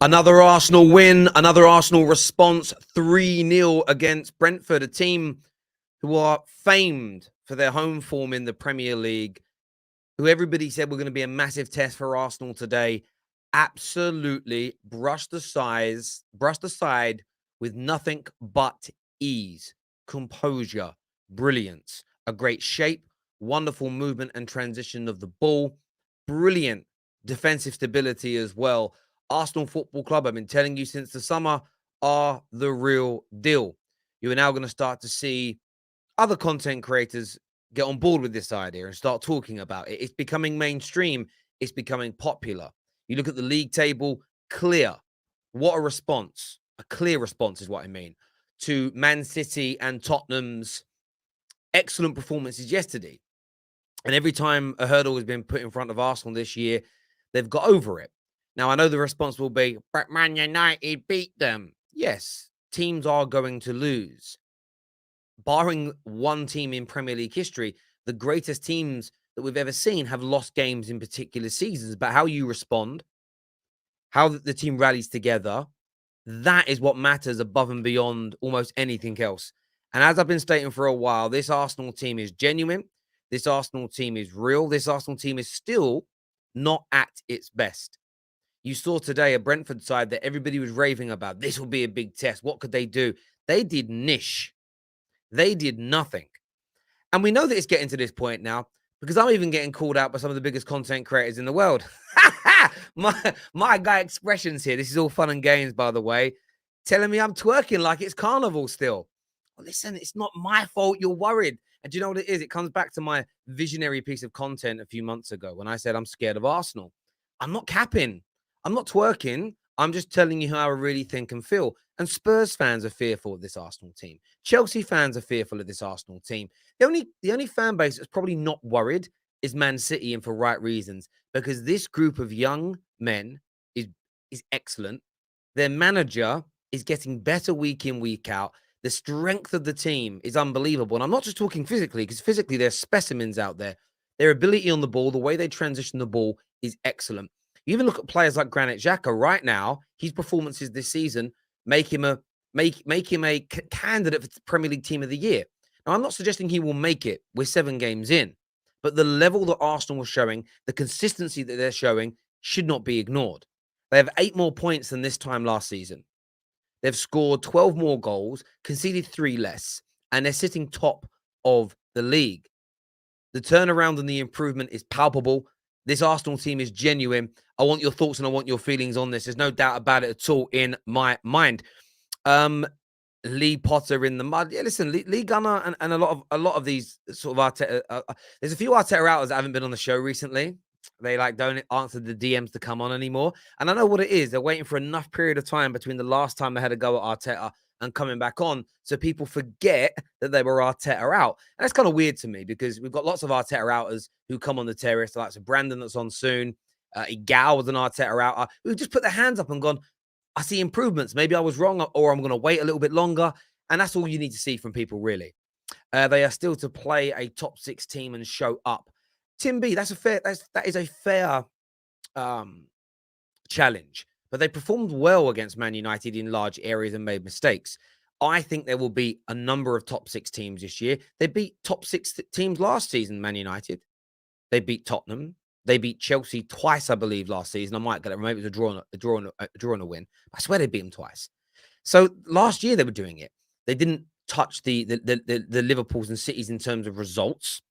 Another Arsenal win, another Arsenal response, 3-0 against Brentford, a team who are famed for their home form in the Premier League, who everybody said were going to be a massive test for Arsenal today, absolutely brushed aside with nothing but ease, composure, brilliance, a great shape, wonderful movement and transition of the ball, brilliant defensive stability as well. Arsenal Football Club, I've been telling you since the summer, are the real deal. You are now going to start to see other content creators get on board with this idea and start talking about it. It's becoming mainstream. It's becoming popular. You look at the league table, clear. What a response. A clear response is what I mean to Man City and Tottenham's excellent performances yesterday. And every time a hurdle has been put in front of Arsenal this year, they've got over it. Now, I know the response will be, but Man United beat them. Yes, teams are going to lose. Barring one team in Premier League history, the greatest teams that we've ever seen have lost games in particular seasons. But how you respond, how the team rallies together, that is what matters above and beyond almost anything else. And as I've been stating for a while, this Arsenal team is genuine. This Arsenal team is real. This Arsenal team is still not at its best. You saw today a Brentford side that everybody was raving about. This will be a big test. What could they do? They did niche. They did nothing. And we know that it's getting to this point now because I'm even getting called out by some of the biggest content creators in the world. my guy expressions here. This is all fun and games, by the way. Telling me I'm twerking like it's carnival still. Well, listen, it's not my fault you're worried. And do you know what it is? It comes back to my visionary piece of content a few months ago when I said I'm scared of Arsenal. I'm not capping. I'm not twerking. I'm just telling you how I really think and feel. And Spurs fans are fearful of this Arsenal team. Chelsea fans are fearful of this Arsenal team. The only fan base that's probably not worried is Man City, and for right reasons, because this group of young men is excellent. Their manager is getting better week in, week out. The strength of the team is unbelievable. And I'm not just talking physically, because physically there's specimens out there. Their ability on the ball, the way they transition the ball is excellent. You even look at players like Granit Xhaka right now, his performances this season make him a candidate for the Premier League Team of the Year. Now, I'm not suggesting he will make it. We're 7 games in. But the level that Arsenal was showing, the consistency that they're showing, should not be ignored. They have 8 more points than this time last season. They've scored 12 more goals, conceded 3 less, and they're sitting top of the league. The turnaround and the improvement is palpable. This Arsenal team is genuine. I want your thoughts and I want your feelings on this. There's no doubt about it at all in my mind. Lee Potter in the mud. Yeah, listen, Lee Gunner and a lot of these sort of Arteta. There's a few Arteta outers that haven't been on the show recently. They don't answer the DMs to come on anymore. And I know what it is. They're waiting for enough period of time between the last time they had a go at Arteta and coming back on, so people forget that they were Arteta out. And that's kind of weird to me because we've got lots of Arteta outers who come on the terrace, like Brandon that's on soon. Egal was an Arteta outer who just put their hands up and gone, I see improvements. Maybe I was wrong, or I'm going to wait a little bit longer. And that's all you need to see from people, really. They are still to play a top 6 team and show up. Tim B, that is a fair challenge. But they performed well against Man United in large areas and made mistakes. I think there will be a number of top 6 teams this year. They beat top 6 teams last season, Man United. They beat Tottenham. They beat Chelsea twice, I believe, last season. I might get it. Maybe it was a draw and a win. I swear they beat them twice. So last year they were doing it. They didn't touch the Liverpools and Cities in terms of results,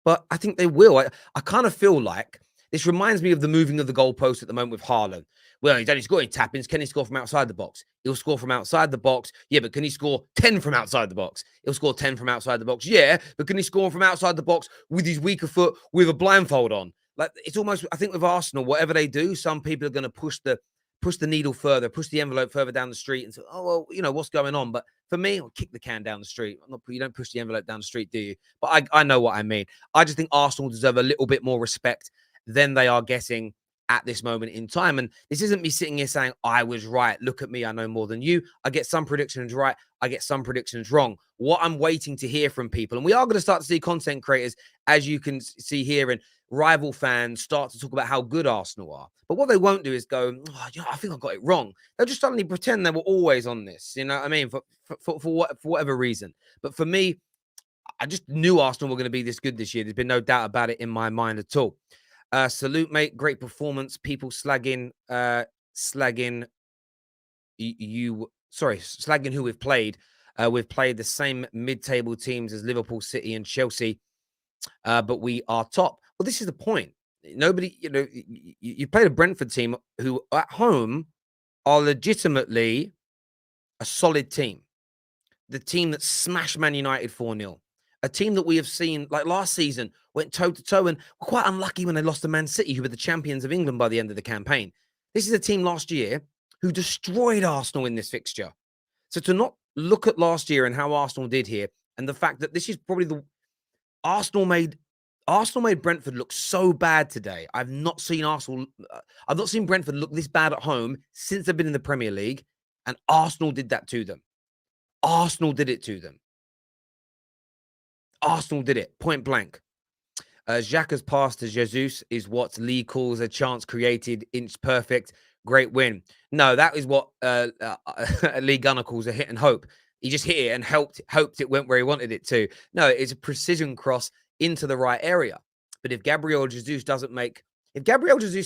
but I think they will. I kind of feel like this reminds me of the moving of the goalpost at the moment with Haaland. Well, he's only scoring tap-ins. Can he score from outside the box? He'll score from outside the box. Yeah, but can he score 10 from outside the box? He'll score 10 from outside the box. Yeah, but can he score from outside the box with his weaker foot with a blindfold on? Like, it's almost, I think with Arsenal, whatever they do, some people are going to push the needle further, push the envelope further down the street and say, oh, well, you know, what's going on? But for me, I'll kick the can down the street. You don't push the envelope down the street, do you? But I know what I mean. I just think Arsenal deserve a little bit more respect than they are getting. at this moment in time. And this isn't me sitting here saying, I was right. Look at me. I know more than you. I get some predictions right. I get some predictions wrong. What I'm waiting to hear from people, and we are going to start to see content creators, as you can see here, and rival fans start to talk about how good Arsenal are. But what they won't do is go, oh, I think I got it wrong. They'll just suddenly pretend they were always on this. You know what I mean? For whatever reason. But for me, I just knew Arsenal were going to be this good this year. There's been no doubt about it in my mind at all. Salute, mate. Great performance. People slagging slagging who we've played. We've played the same mid-table teams as Liverpool, City, and Chelsea, but we are top. Well, this is the point. Nobody, you played a Brentford team who at home are legitimately a solid team. The team that smashed Man United 4-0. A team that we have seen, like last season, went toe-to-toe and were quite unlucky when they lost to Man City, who were the champions of England by the end of the campaign. This is a team last year who destroyed Arsenal in this fixture. So to not look at last year and how Arsenal did here, and the fact that this is probably the Arsenal made Brentford look so bad today. I've not seen Brentford look this bad at home since they've been in the Premier League, and Arsenal did that to them. Arsenal did it to them. Arsenal did it, point blank. Xhaka's pass to Jesus is what Lee calls a chance created, inch perfect, great win. No, that is what Lee Gunner calls a hit and hope. He just hit it and hoped it went where he wanted it to. No, it's a precision cross into the right area. But if Gabriel Jesus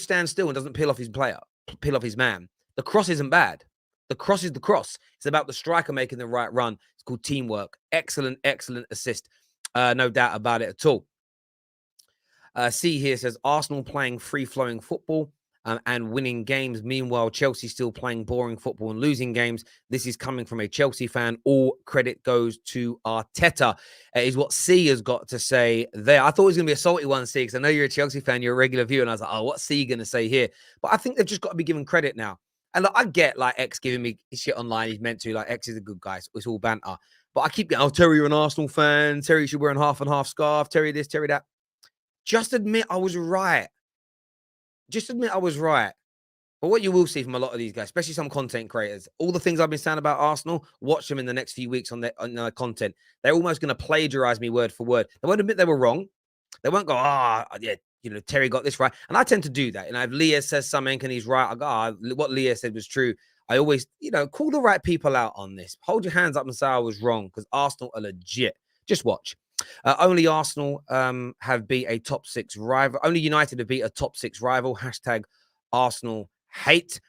stands still and doesn't peel off his man, the cross isn't bad. The cross is the cross. It's about the striker making the right run. It's called teamwork. Excellent, excellent assist. No doubt about it at all. C here says Arsenal playing free-flowing football and winning games. Meanwhile, Chelsea still playing boring football and losing games. This is coming from a Chelsea fan. All credit goes to Arteta, is what C has got to say there. I thought it was going to be a salty one, C, because I know you're a Chelsea fan. You're a regular viewer. And I was like, oh, what's C going to say here? But I think they've just got to be given credit now. And look, I get like X giving me shit online. He's meant to. Like, X is a good guy. So it's all banter. But I keep getting, oh, Terry, you're an Arsenal fan. Terry, you should wear a half and half scarf. Terry this, Terry that. Just admit I was right. Just admit I was right. But what you will see from a lot of these guys, especially some content creators, all the things I've been saying about Arsenal, watch them in the next few weeks on their content. They're almost going to plagiarize me word for word. They won't admit they were wrong. They won't go, yeah, Terry got this right. And I tend to do that. If Leah says something and he's right, I go, what Leah said was true. I always, call the right people out on this. Hold your hands up and say I was wrong, because Arsenal are legit. Just watch. Only Arsenal have beat a top 6 rival. Only United have beat a top 6 rival. Hashtag Arsenal hate.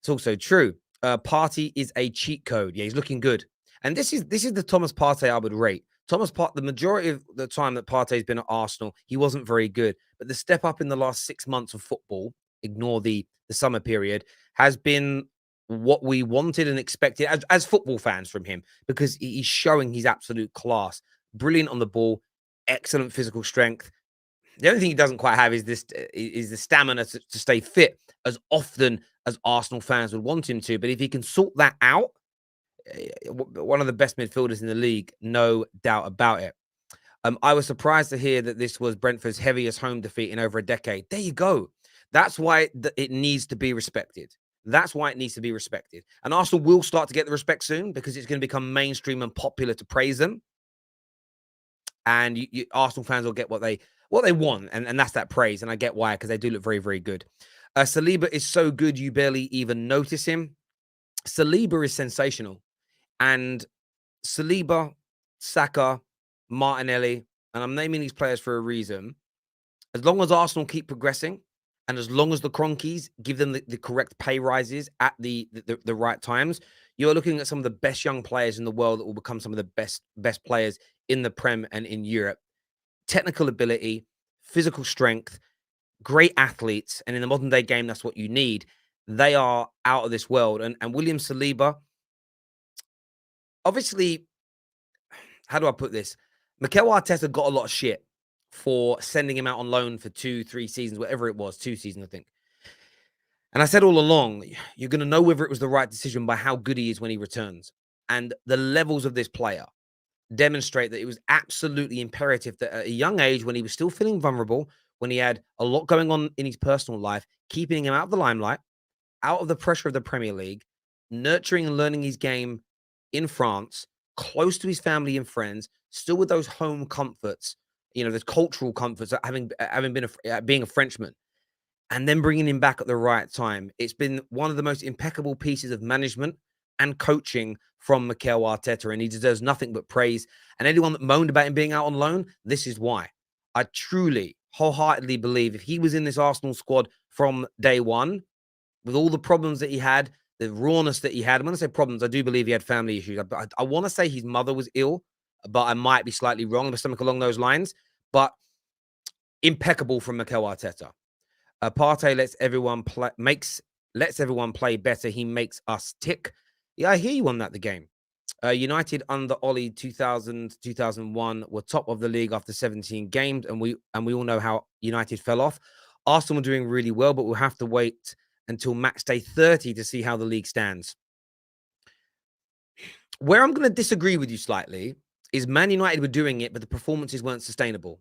It's also true. Partey is a cheat code. Yeah, he's looking good. And this is the Thomas Partey I would rate. The majority of the time that Partey's been at Arsenal, he wasn't very good. But the step up in the last 6 months of football, ignore the summer period, has been what we wanted and expected as football fans from him, because he's showing his absolute class. Brilliant on the ball, excellent physical strength. The only thing he doesn't quite have is the stamina to stay fit as often as Arsenal fans would want him to. But if he can sort that out, one of the best midfielders in the league, no doubt about it. I was surprised to hear that this was Brentford's heaviest home defeat in over a decade. There you go. That's why it needs to be respected. That's why it needs to be respected. And Arsenal will start to get the respect soon, because it's going to become mainstream and popular to praise them. And Arsenal fans will get what they want, and that's that praise. And I get why, because they do look very, very good. Saliba is so good you barely even notice him. Saliba is sensational. And Saliba, Saka, Martinelli, and I'm naming these players for a reason. As long as Arsenal keep progressing, and as long as the Cronkies give them the correct pay rises at the right times, you're looking at some of the best young players in the world that will become some of the best players in the Prem and in Europe. Technical ability, physical strength, great athletes. And in the modern day game, that's what you need. They are out of this world. And William Saliba, obviously, how do I put this? Mikel Arteta got a lot of shit for sending him out on loan for 2-3 seasons, whatever it was, 2 seasons, I think. And I said all along, you're going to know whether it was the right decision by how good he is when he returns. And the levels of this player demonstrate that it was absolutely imperative that at a young age, when he was still feeling vulnerable, when he had a lot going on in his personal life, keeping him out of the limelight, out of the pressure of the Premier League, nurturing and learning his game in France, close to his family and friends, still with those home comforts, the cultural comforts of having been being a Frenchman, and then bringing him back at the right time. It's been one of the most impeccable pieces of management and coaching from Mikel Arteta, and he deserves nothing but praise. And anyone that moaned about him being out on loan, this is why. I truly, wholeheartedly believe if he was in this Arsenal squad from day one, with all the problems that he had, the rawness that he had. When I say problems, I do believe he had family issues. I want to say his mother was ill, but I might be slightly wrong. There's something along those lines. But impeccable from Mikel Arteta. Partey lets everyone play better. He makes us tick. Yeah, I hear you on that. The game. United under Ollie 2000, 2001 were top of the league after 17 games, and we all know how United fell off. Arsenal were doing really well, but we'll have to wait until match day 30 to see how the league stands. Where I'm going to disagree with you slightly is Man United were doing it, but the performances weren't sustainable.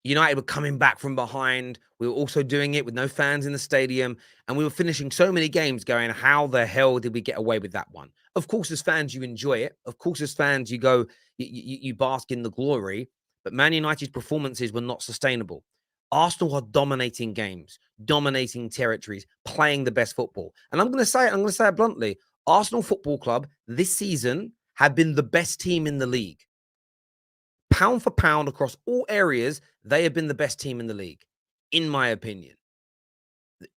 United were coming back from behind. We were also doing it with no fans in the stadium. And we were finishing so many games going, how the hell did we get away with that one? Of course, as fans, you enjoy it. Of course, as fans, you go, you bask in the glory. But Man United's performances were not sustainable. Arsenal are dominating games, dominating territories, playing the best football. And I'm going to say it bluntly. Arsenal Football Club this season have been the best team in the league. Pound for pound across all areas, they have been the best team in the league, in my opinion.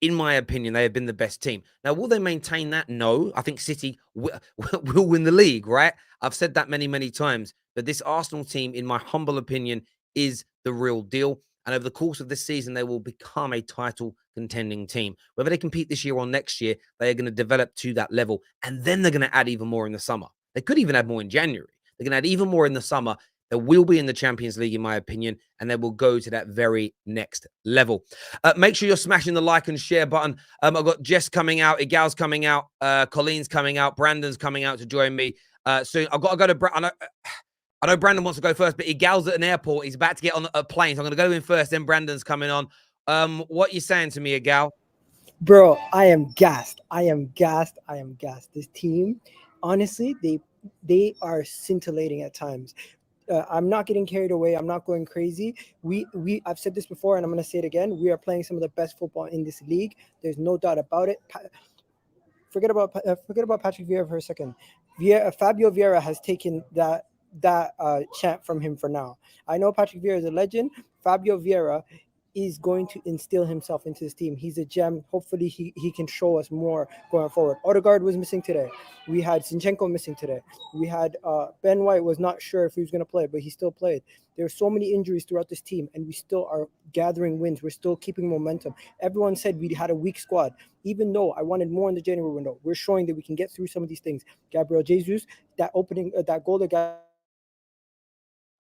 In my opinion, they have been the best team. Now, will they maintain that? No. I think City will win the league, right? I've said that many, many times. But this Arsenal team, in my humble opinion, is the real deal. And over the course of this season, they will become a title contending team. Whether they compete this year or next year, they are going to develop to that level. And then they're going to add even more in the summer. They could even add more in January. They're going to add even more in the summer. They will be in the Champions League, in my opinion, and they will go to that very next level. Make sure you're smashing the like and share button. I've got Jess coming out, Egal's coming out, Colleen's coming out, Brandon's coming out to join me soon. I've got to go to I know Brandon wants to go first, but Egal's at an airport. He's about to get on a plane, so I'm going to go in first, then Brandon's coming on. What are you saying to me, Egal? Bro, I am gassed. This team, honestly, they are scintillating at times. I'm not getting carried away. I'm not going crazy. I've said this before, and I'm going to say it again. We are playing some of the best football in this league. There's no doubt about it. Forget about Patrick Vieira for a second. Fabio Vieira has taken that chant from him for now. I know Patrick Vieira is a legend. Fabio Vieira is going to instill himself into this team. He's a gem. Hopefully he can show us more going forward. Odegaard was missing today. We had Zinchenko missing today. We had Ben White was not sure if he was going to play, but he still played. There are so many injuries throughout this team, and we still are gathering wins. We're still keeping momentum. Everyone said we had a weak squad. Even though I wanted more in the January window, we're showing that we can get through some of these things. Gabriel Jesus, that goal that got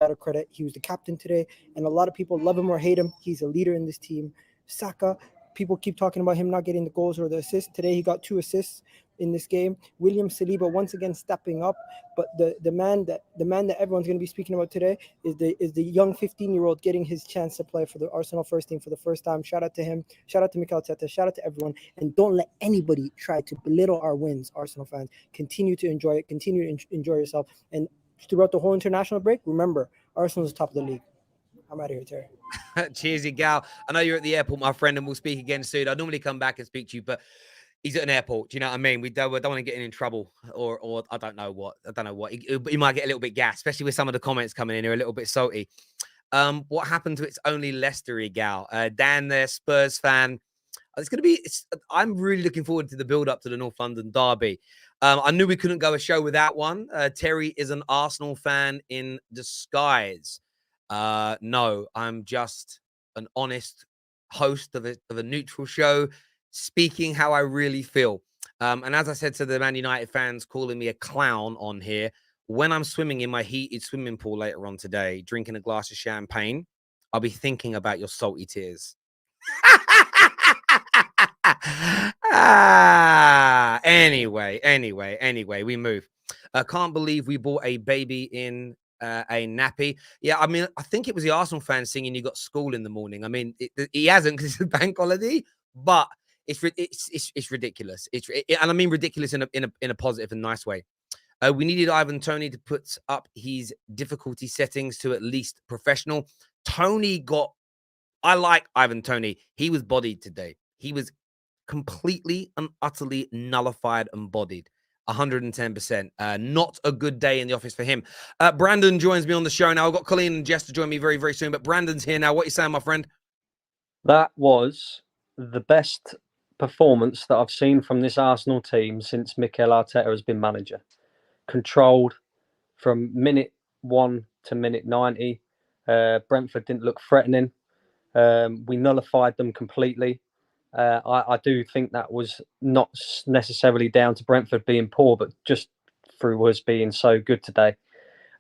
of credit. He was the captain today, and a lot of people love him or hate him. He's a leader in this team. Saka, people keep talking about him not getting the goals or the assists. Today he got 2 assists in this game. William Saliba once again stepping up, but the man that everyone's going to be speaking about today is the young 15-year-old getting his chance to play for the Arsenal first team for the first time. Shout out to him. Shout out to Mikel Arteta. Shout out to everyone. And don't let anybody try to belittle our wins, Arsenal fans. Continue to enjoy it. Continue to enjoy yourself. And throughout the whole international break, remember, Arsenal's top of the league. I'm out of here, Terry. Cheers, Egal. I know you're at the airport, my friend, and we'll speak again soon. I normally come back and speak to you, but he's at an airport. Do you know what I mean? We don't want to get in trouble or I don't know what. He might get a little bit gassed, especially with some of the comments coming in. They're a little bit salty. What happened to It's Only Leicester, Egal? Dan, there, Spurs fan. I'm really looking forward to the build-up to the North London derby. I knew we couldn't go a show without one. Terry is an Arsenal fan in disguise. No, I'm just an honest host of a neutral show, speaking how I really feel. And as I said to the Man United fans calling me a clown on here, when I'm swimming in my heated swimming pool later on today, drinking a glass of champagne, I'll be thinking about your salty tears. Anyway, we move. I can't believe we bought a baby in a nappy. Yeah, I mean, I think it was the Arsenal fans singing "You got school in the morning." I mean, he hasn't because it's a bank holiday, but it's ridiculous. And I mean ridiculous in a positive and nice way. We needed Ivan Toney to put up his difficulty settings to at least professional. I like Ivan Toney. He was bodied today. He was completely and utterly nullified and bodied. 110%. Not a good day in the office for him. Brandon joins me on the show now. I've got Colleen and Jess to join me very, very soon, but Brandon's here now. What are you saying, my friend? That was the best performance that I've seen from this Arsenal team since Mikel Arteta has been manager. Controlled from minute 1 to minute 90. Brentford didn't look threatening. We nullified them completely. I do think that was not necessarily down to Brentford being poor, but just through us being so good today.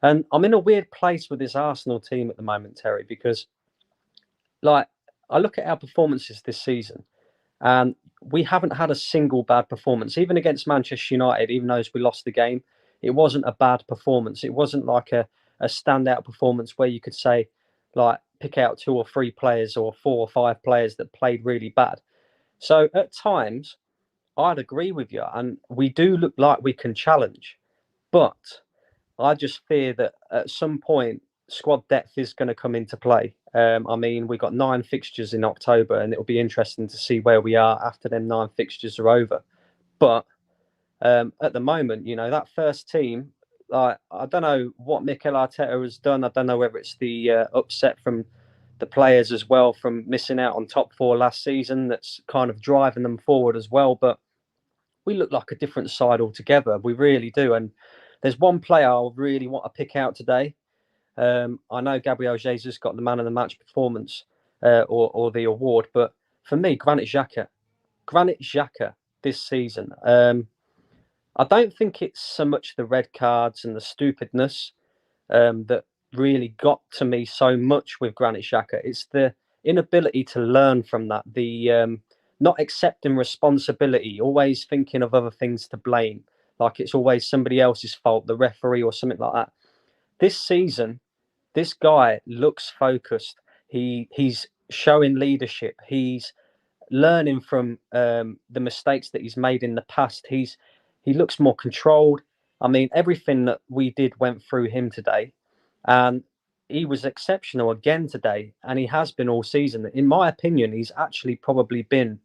And I'm in a weird place with this Arsenal team at the moment, Terry, because like I look at our performances this season, and we haven't had a single bad performance, even against Manchester United. Even though we lost the game, it wasn't a bad performance. It wasn't like a standout performance where you could say, like, pick out 2 or 3 players or 4 or 5 players that played really bad. So at times, I'd agree with you, and we do look like we can challenge, but I just fear that at some point squad depth is going to come into play. I mean, we got 9 fixtures in October, and it'll be interesting to see where we are after them 9 fixtures are over. But at the moment, you know, that first team, I don't know what Mikel Arteta has done. I don't know whether it's the upset from the players as well from missing out on top 4 last season that's kind of driving them forward as well. But we look like a different side altogether. We really do. And there's one player I really want to pick out today. I know Gabriel Jesus got the man of the match performance or the award, but for me, Granit Xhaka this season. I don't think it's so much the red cards and the stupidness that really got to me so much with Granit Xhaka. It's the inability to learn from that, the not accepting responsibility, always thinking of other things to blame, like it's always somebody else's fault, the referee or something like that. This season, this guy looks focused. He's showing leadership. He's learning from the mistakes that he's made in the past. He looks more controlled. I mean, everything that we did went through him today, and he was exceptional again today, and he has been all season. In my opinion, he's actually probably been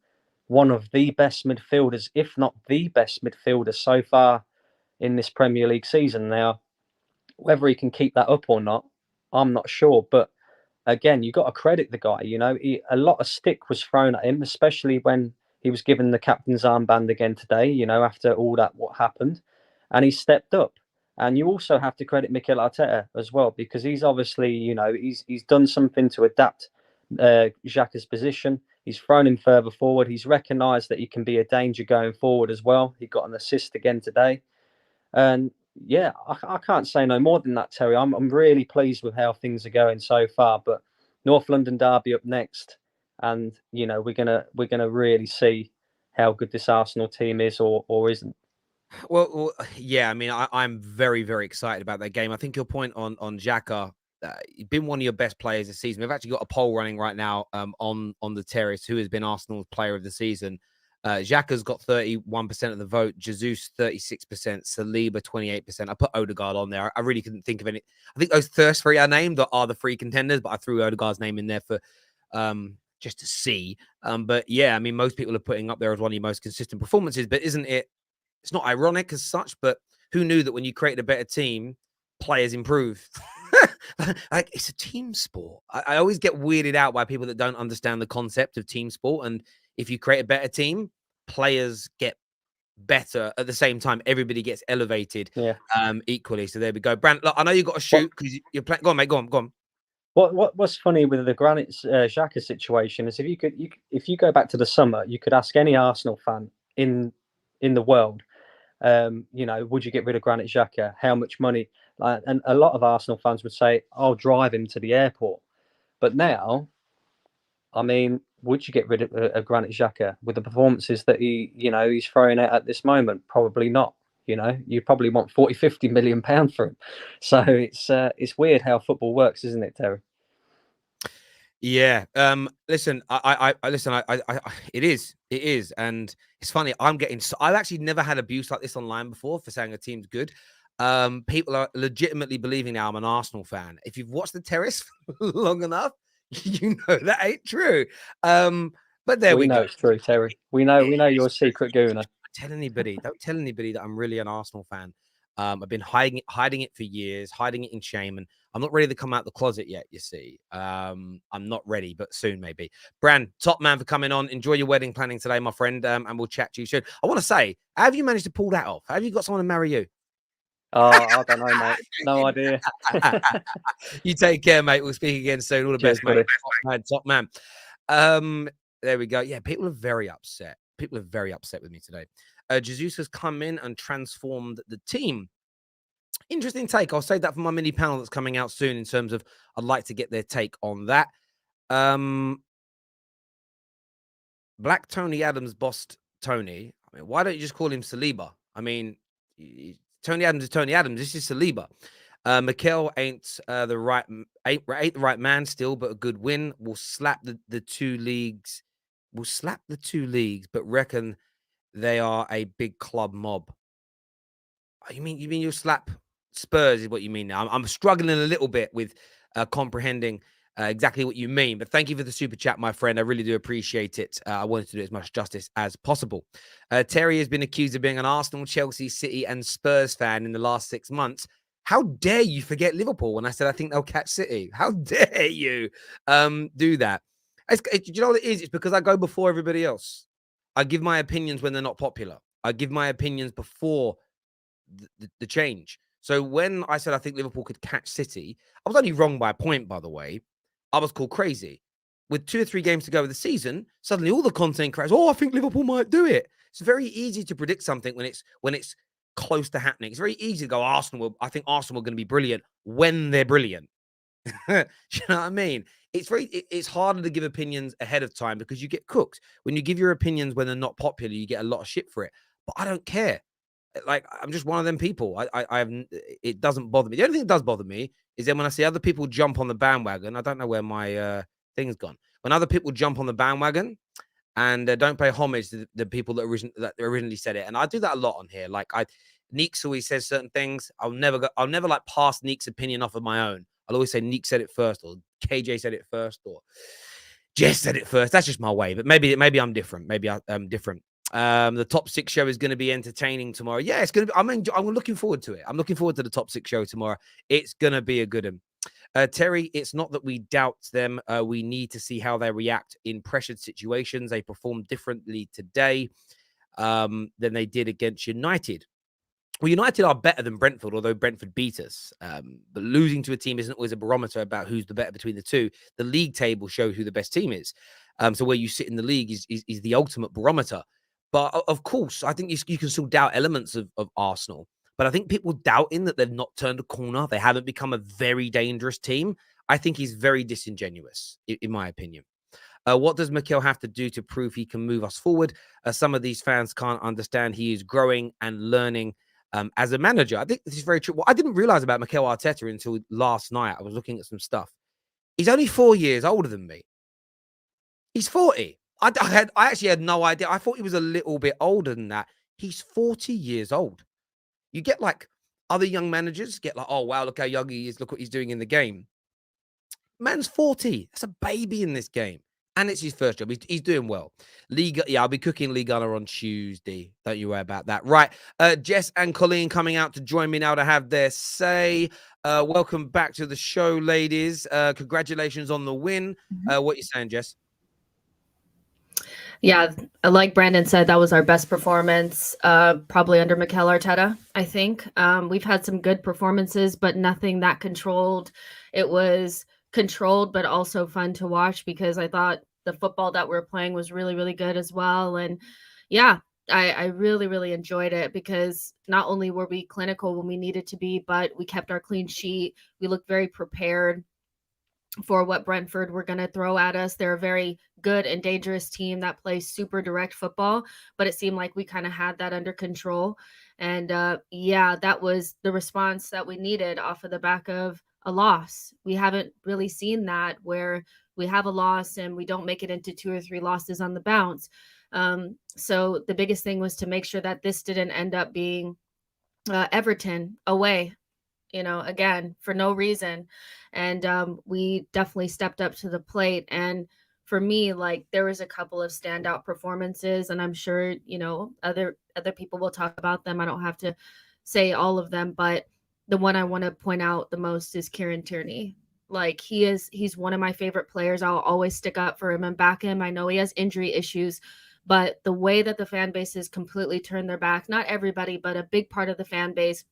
one of the best midfielders, if not the best midfielder so far in this Premier League season. Now, whether he can keep that up or not, I'm not sure. But again, you got to credit the guy. You know, a lot of stick was thrown at him, especially when he was given the captain's armband again today. You know, after all that what happened, and he stepped up. And you also have to credit Mikel Arteta as well, because he's obviously, you know, he's done something to adapt Xhaka's position. He's thrown him further forward. He's recognised that he can be a danger going forward as well. He got an assist again today. And yeah, I can't say no more than that, Terry. I'm really pleased with how things are going so far. But North London derby up next, and you know we're gonna really see how good this Arsenal team is or isn't. Well, yeah. I mean, I'm very, very excited about that game. I think your point on Xhaka, he's been one of your best players this season. We've actually got a poll running right now on the terrace who has been Arsenal's player of the season. Xhaka's got 31% of the vote, Jesus 36%, Saliba 28%. I put Odegaard on there. I really couldn't think of any. I think those first 3 I named are the 3 contenders, but I threw Odegaard's name in there for just to see. But yeah, I mean, most people are putting up there as one of your most consistent performances. But isn't it? It's not ironic as such, but who knew that when you create a better team, players improve? Like, it's a team sport. I always get weirded out by people that don't understand the concept of team sport. And if you create a better team, players get better at the same time. Everybody gets elevated equally. So there we go. Brant, look, I know you got to shoot because you're playing. Go on, mate. Go on. What's funny with the Granit Xhaka situation is if you go back to the summer, you could ask any Arsenal fan in the world, you know, would you get rid of Granit Xhaka? How much money? And a lot of Arsenal fans would say, I'll drive him to the airport. But now, I mean, would you get rid of Granit Xhaka with the performances that he's throwing out at this moment? Probably not. You know, you probably want 40, 50 million pounds for him. So it's weird how football works, isn't it, Terry? Yeah. Listen, it is, and it's funny. I've actually never had abuse like this online before for saying a team's good. People are legitimately believing now I'm an Arsenal fan. If you've watched the Terrace long enough, you know that ain't true. But there we know go. it's true, Terry. We know you're a secret gooner. Don't tell anybody that I'm really an Arsenal fan. I've been hiding it for years, hiding it in shame, and I'm not ready to come out the closet yet. You see, I'm not ready, but soon maybe. Bran, top man for coming on. Enjoy your wedding planning today, my friend, and we'll chat to you soon. I want to say, how have you managed to pull that off? Have you got someone to marry you? I don't know, mate. No idea. You take care, mate. We'll speak again soon. All the Cheers, best, mate. buddy. Top man. There we go. Yeah, people are very upset. People are very upset with me today. Jesus has come in and transformed the team. Interesting take. I'll save that for my mini panel that's coming out soon in terms of I'd like to get their take on that. Black Tony Adams bossed Tony. I mean, why don't you just call him Saliba? I mean, Tony Adams is Tony Adams. This is Saliba. Mikel ain't the right man still, but a good win. We'll slap the two leagues. We'll slap the two leagues, but reckon they are a big club mob. You mean you'll slap Spurs is what you mean now? I'm struggling a little bit with comprehending exactly what you mean, but thank you for the super chat, my friend. I really do appreciate it. I wanted to do as much justice as possible. Terry has been accused of being an Arsenal, Chelsea, City, and Spurs fan in the last 6 months. How dare you forget Liverpool when I said I think they'll catch City? How dare you do that? Do you know what it is? It's because I go before everybody else. I give my opinions when they're not popular. I give my opinions before the change. So when I said I think Liverpool could catch City, I was only wrong by a point, by the way. I was called crazy. With 2 or 3 games to go of the season, suddenly all the content crashed. Oh, I think Liverpool might do it. It's very easy to predict something when it's close to happening. It's very easy to go Arsenal. I think Arsenal are going to be brilliant when they're brilliant. You know what I mean? It's harder to give opinions ahead of time because you get cooked. When you give your opinions when they're not popular, you get a lot of shit for it. But I don't care. Like, I'm just one of them people. It doesn't bother me. The only thing that does bother me is then when I see other people jump on the bandwagon. I don't know where my thing's gone. When other people jump on the bandwagon and don't pay homage to the people that originally said it, and I do that a lot on here. Like, Neeks always says certain things. I'll never like pass Neeks' opinion off of my own. I'll always say Neek said it first, or KJ said it first, or Jess said it first. That's just my way. But maybe I'm different. Maybe I'm different. The top 6 show is going to be entertaining tomorrow. Yeah, it's going to be. I'm looking forward to it. I'm looking forward to the top 6 show tomorrow. It's going to be a good one. Terry, it's not that we doubt them. We need to see how they react in pressured situations. They performed differently today than they did against United. Well, United are better than Brentford, although Brentford beat us. But losing to a team isn't always a barometer about who's the better between the two. The league table shows who the best team is. So where you sit in the league is the ultimate barometer. But of course, I think you can still doubt elements of Arsenal. But I think people doubting that they've not turned a corner, they haven't become a very dangerous team, I think is very disingenuous, in my opinion. What does Mikel have to do to prove he can move us forward? Some of these fans can't understand he is growing and learning as a manager. I think this is very true. Well, I didn't realize about Mikel Arteta until last night. I was looking at some stuff. He's only 4 years older than me. He's 40. I actually had no idea. I thought he was a little bit older than that. He's 40 years old. You get like other young managers get like, oh, wow, look how young he is. Look what he's doing in the game. Man's 40. That's a baby in this game. And it's his first job. He's doing well. I'll be cooking Liga on Tuesday. Don't you worry about that. Right. Jess and Colleen coming out to join me now to have their say. Welcome back to the show, ladies. Congratulations on the win. What are you saying, Jess? Yeah, like Brandon said, that was our best performance, probably under Mikel Arteta, I think. We've had some good performances, but nothing that controlled. It was controlled, but also fun to watch because I thought the football that we were playing was really, really good as well. And yeah, I really, really enjoyed it because not only were we clinical when we needed to be, but we kept our clean sheet. We looked very prepared. for what Brentford were going to throw at us. They're a very good and dangerous team that plays super direct football, but it seemed like we kind of had that under control. And yeah, that was the response that we needed off of the back of a loss. We haven't really seen that, where we have a loss and we don't make it into 2 or 3 losses on the bounce. So the biggest thing was to make sure that this didn't end up being Everton away, again, for no reason. And we definitely stepped up to the plate. And for me, like, there was a couple of standout performances, and I'm sure, other people will talk about them. I don't have to say all of them, but the one I want to point out the most is Kieran Tierney. Like, he's one of my favorite players. I'll always stick up for him and back him. I know he has injury issues, but the way that the fan base has completely turned their back, not everybody, but a big part of the fan base,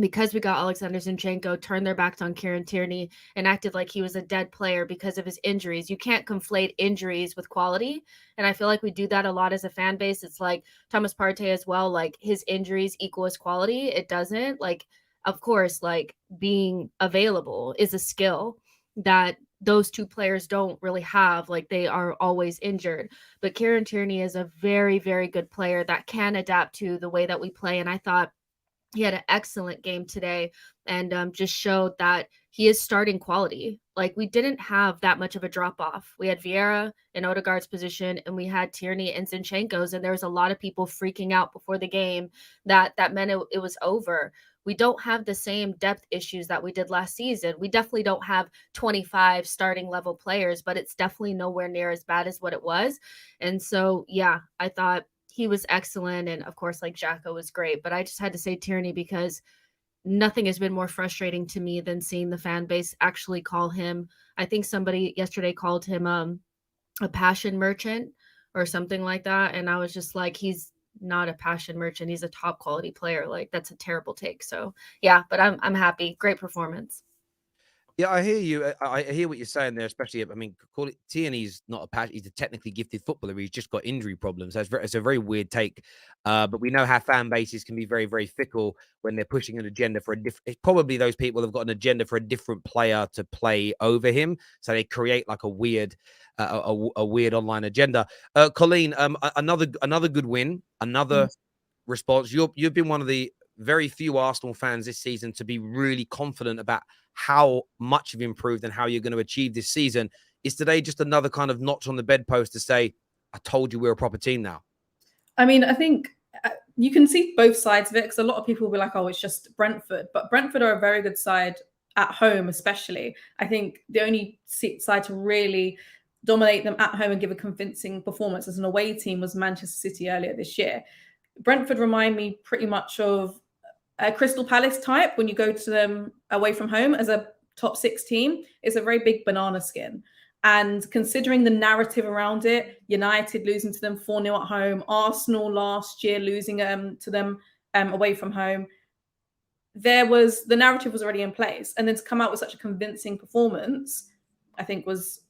because we got Alexander Zinchenko, turned their backs on Kieran Tierney and acted like he was a dead player because of his injuries. You can't conflate injuries with quality. And I feel like we do that a lot as a fan base. It's like Thomas Partey as well, like his injuries equal his quality. It doesn't. Like, of course, like, being available is a skill that those two players don't really have. Like, they are always injured. But Kieran Tierney is a very, very good player that can adapt to the way that we play. And I thought he had an excellent game today, and just showed that he is starting quality. Like, we didn't have that much of a drop off. We had Vieira in Odegaard's position, and we had Tierney and Zinchenko's, and there was a lot of people freaking out before the game that meant it was over. We don't have the same depth issues that we did last season. We definitely don't have 25 starting level players, but it's definitely nowhere near as bad as what it was. And so, yeah, I thought he was excellent. And of course, like, Xhaka was great, but I just had to say Tierney because nothing has been more frustrating to me than seeing the fan base actually call him. I think somebody yesterday called him a passion merchant or something like that. And I was just like, he's not a passion merchant. He's a top quality player. Like, that's a terrible take. So yeah, but I'm happy. Great performance. Yeah, I hear you. I hear what you're saying there, especially, I mean, call it Tierney's not a passion. He's a technically gifted footballer. He's just got injury problems. It's a very weird take. But we know how fan bases can be very, very fickle when they're pushing an agenda for a different. Probably those people have got an agenda for a different player to play over him, so they create like a weird, a weird online agenda. Colleen, another good win, another response. You've been one of the very few Arsenal fans this season to be really confident about how much you've improved and how you're going to achieve this season. Is today just another kind of notch on the bedpost to say, I told you we're a proper team now? I mean, I think you can see both sides of it, because a lot of people will be like, oh, it's just Brentford. But Brentford are a very good side at home, especially. I think the only side to really dominate them at home and give a convincing performance as an away team was Manchester City earlier this year. Brentford remind me pretty much of a Crystal Palace type when you go to them away from home as a top 6 team. It's a very big banana skin. And considering the narrative around it, United losing to them 4-0 at home, Arsenal last year losing to them away from home, the narrative was already in place. And then to come out with such a convincing performance, I think was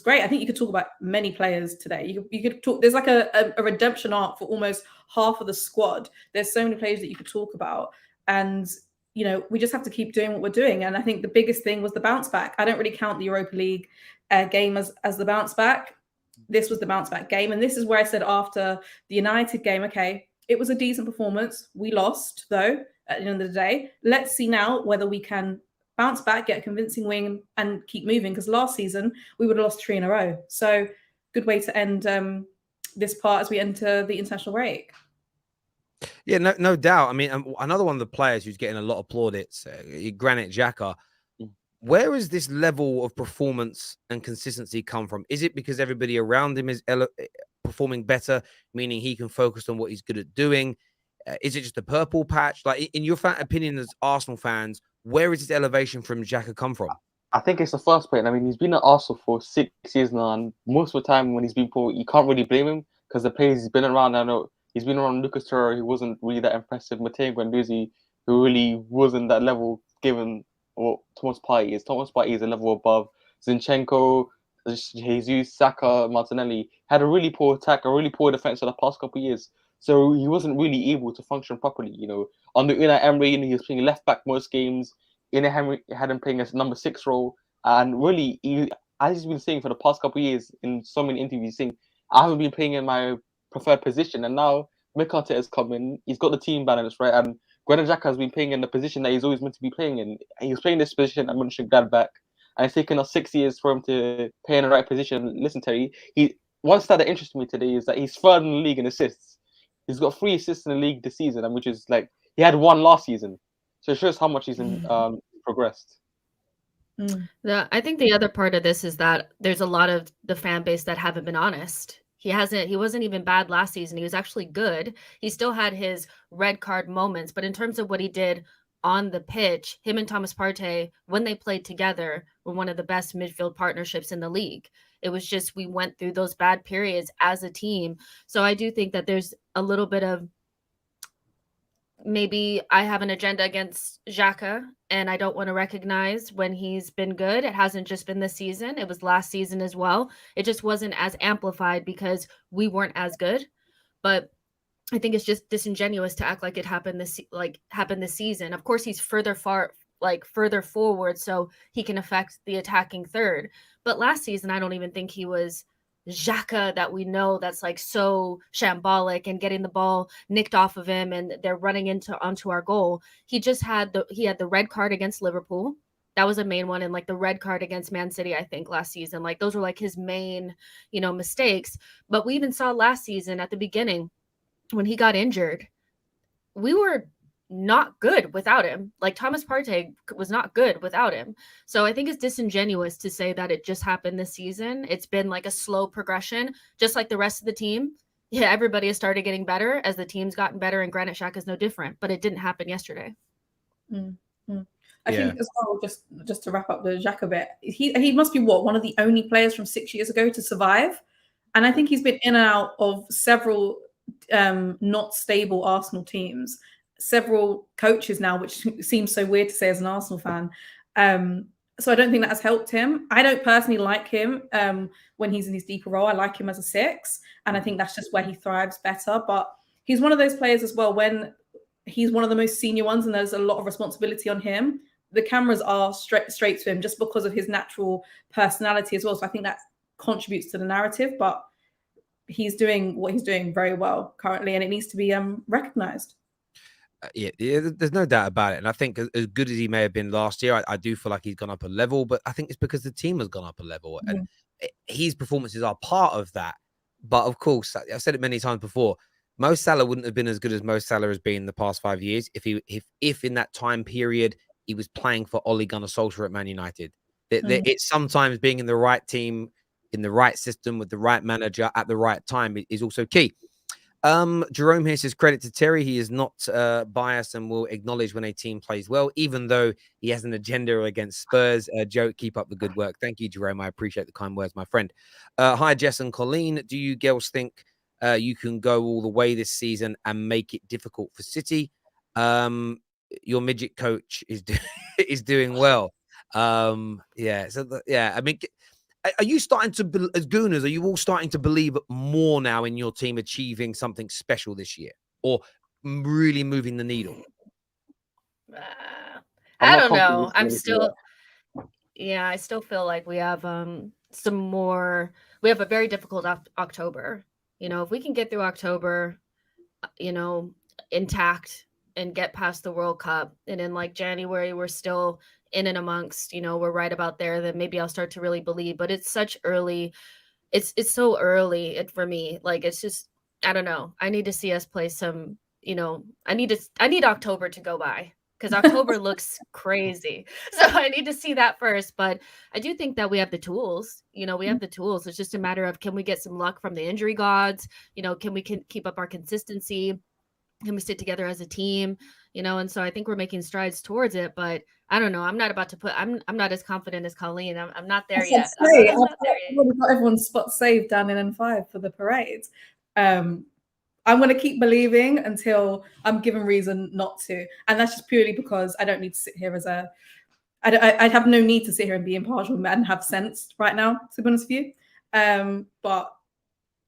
great. I think you could talk about many players today. You could talk. There's like a redemption arc for almost half of the squad. There's so many players that you could talk about, and we just have to keep doing what we're doing. And I think the biggest thing was the bounce back. I don't really count the Europa League game as the bounce back. This was the bounce back game, and this is where I said after the United game, okay, it was a decent performance. We lost though at the end of the day. Let's see now whether we can bounce back, get a convincing win, and keep moving. Because last season we would have lost 3 in a row. So good way to end this part as we enter the international break. Yeah, no doubt. I mean, another one of the players who's getting a lot of plaudits, Granit Xhaka. Where has this level of performance and consistency come from? Is it because everybody around him is performing better, meaning he can focus on what he's good at doing? Is it just a purple patch? Like, in your opinion as Arsenal fans, where is this elevation from Xhaka come from? I think it's the first point. I mean, he's been at Arsenal for 6 years now, and most of the time when he's been poor, you can't really blame him because the players he's been around. I know he's been around Lucas Torreira, who wasn't really that impressive. Matteo Guendouzi, who really wasn't that level given what Thomas Partey is. Thomas Partey is a level above. Zinchenko, Jesus, Saka, Martinelli had a really poor attack, a really poor defense for the past couple of years. So he wasn't really able to function properly. Under Unai Emery, he was playing left back most games. Unai Emery had him playing as number 6 role. And really, as he's been saying for the past couple of years in so many interviews, saying, I haven't been playing in my preferred position. And now Mikel Arteta has come in, he's got the team balance, right? And Granit Xhaka has been playing in the position that he's always meant to be playing in. And he was playing this position at Mönchengladbach. And it's taken us 6 years for him to play in the right position. Listen, Terry, one stat that interests me today is that he's third in the league in assists. He's got 3 assists in the league this season, and which is like, he had 1 last season. So it shows how much he's progressed. I think the other part of this is that there's a lot of the fan base that haven't been honest. He wasn't even bad last season. He was actually good. He still had his red card moments, but in terms of what he did on the pitch, him and Thomas Partey, when they played together, were one of the best midfield partnerships in the league. It was just, we went through those bad periods as a team. So I do think that there's a little bit of, maybe I have an agenda against Xhaka and I don't want to recognize when he's been good. It hasn't just been this season. It was last season as well. It just wasn't as amplified because we weren't as good. But I think it's just disingenuous to act like it happened this season. Of course, he's further forward so he can affect the attacking third. But last season, I don't even think he was Xhaka that we know, that's like so shambolic and getting the ball nicked off of him and they're running onto our goal. He had the red card against Liverpool. That was a main one. And like the red card against Man City, I think last season, like those were like his main, mistakes. But we even saw last season at the beginning when he got injured, we were not good without him. Like Thomas Partey was not good without him. So I think it's disingenuous to say that it just happened this season. It's been like a slow progression, just like the rest of the team. Yeah, everybody has started getting better as the team's gotten better, and Granit Xhaka is no different, but it didn't happen yesterday. I think as well, just to wrap up the Xhaka bit, he must be one of the only players from 6 years ago to survive. And I think he's been in and out of several not stable Arsenal teams, several coaches now, which seems so weird to say as an Arsenal fan. So I don't think that has helped him. I don't personally like him when he's in his deeper role. I like him as a 6, and I think that's just where he thrives better. But he's one of those players as well, when he's one of the most senior ones and there's a lot of responsibility on him, the cameras are straight to him just because of his natural personality as well. So I think that contributes to the narrative, but he's doing what he's doing very well currently, and it needs to be recognized. Yeah, there's no doubt about it. And I think as good as he may have been last year, I do feel like he's gone up a level, but I think it's because the team has gone up a level and his performances are part of that. But of course, I've said it many times before, Mo Salah wouldn't have been as good as Mo Salah has been in the past 5 years if in that time period he was playing for Ole Gunnar Solskjaer at Man United. It's sometimes being in the right team, in the right system, with the right manager at the right time is also key. Jerome here says, credit to Terry. He is not biased and will acknowledge when a team plays well, even though he has an agenda against Spurs. Joe, keep up the good work. Thank you, Jerome. I appreciate the kind words, my friend. Hi, Jess and Colleen. Do you girls think you can go all the way this season and make it difficult for City? Your midget coach is doing well. I mean, are you starting to, as Gooners, are you all starting to believe more now in your team achieving something special this year, or really moving the needle? I don't know. I still feel like we have we have a very difficult October. If we can get through October, intact and get past the World Cup, and in like January, we're still in and amongst, we're right about there, then maybe I'll start to really believe. But it's such early. It's so early for me. Like, it's just, I don't know. I need to see us play some, I need October to go by, because October looks crazy. So I need to see that first. But I do think that we have the tools. We have the tools. It's just a matter of, can we get some luck from the injury gods? Can we keep up our consistency? Can we stick together as a team? And so I think we're making strides towards it, but I don't know. I'm not about to I'm not as confident as Colleen. I'm not there yet. I've got everyone's spot saved down in N5 for the parade. I'm going to keep believing until I'm given reason not to. And that's just purely because I don't need to sit here I have no need to sit here and be impartial and have sense right now, to be honest with you. But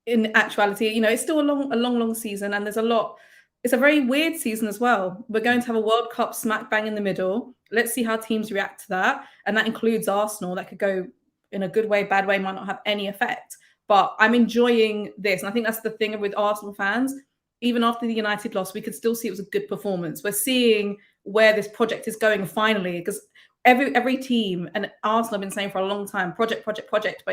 in actuality, it's still a long season, and there's a lot it's a very weird season as well. We're going to have a World Cup smack bang in the middle. Let's see how teams react to that. And that includes Arsenal. That could go in a good way, bad way, might not have any effect. But I'm enjoying this. And I think that's the thing with Arsenal fans. Even after the United loss, we could still see it was a good performance. We're seeing where this project is going finally, because every team, and Arsenal have been saying for a long time, project, but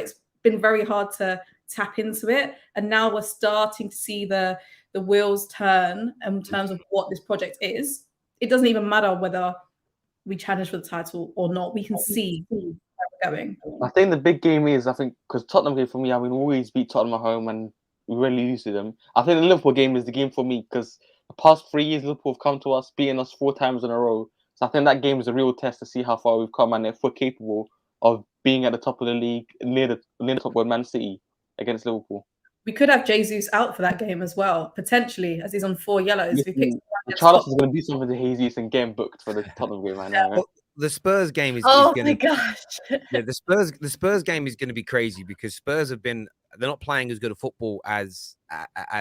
it's been very hard to tap into it. And now we're starting to see the wheels turn in terms of what this project is. It doesn't even matter whether we challenge for the title or not. We can see where we're going. I think the big game is, I think, because Tottenham game for me, I mean, we always beat Tottenham at home and we really lose to them. I think the Liverpool game is the game for me because the past 3 years, Liverpool have come to us, beating us 4 times in a row. So I think that game is a real test to see how far we've come and if we're capable of being at the top of the league, near the top with Man City against Liverpool. We could have Jesus out for that game as well, potentially, as he's on 4 yellows. Charleston's going to do something to Jesus and get him booked for the Tottenham game right now. Well, the Spurs game is Oh going my to gosh. yeah, the Spurs game is going to be crazy because Spurs they're not playing as good a football as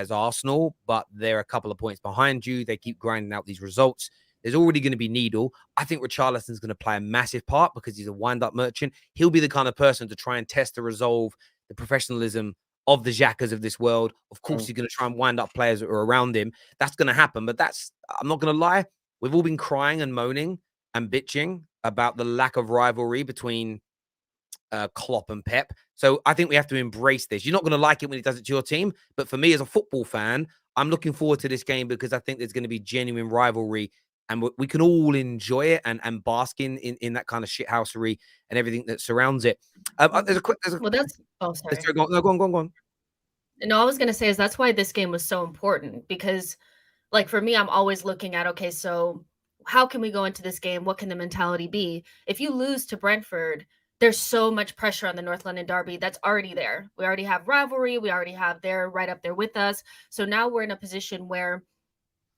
Arsenal, but they're a couple of points behind you. They keep grinding out these results. There's already going to be needle. I think Richarlison's going to play a massive part because he's a wind-up merchant. He'll be the kind of person to try and test to resolve the professionalism of the Xhakas of this world. Of course, he's going to try and wind up players that are around him. That's going to happen. But I'm not going to lie, we've all been crying and moaning and bitching about the lack of rivalry between Klopp and Pep. So I think we have to embrace this. You're not going to like it when he does it to your team. But for me as a football fan, I'm looking forward to this game because I think there's going to be genuine rivalry and we can all enjoy it and bask in that kind of shithousery and everything that surrounds it. Well, that's sorry. Go on. No, I was going to say is that's why this game was so important because, like, for me, I'm always looking at, okay, so how can we go into this game? What can the mentality be? If you lose to Brentford, there's so much pressure on the North London derby that's already there. We already have rivalry. We already have they're right up there with us. So now we're in a position where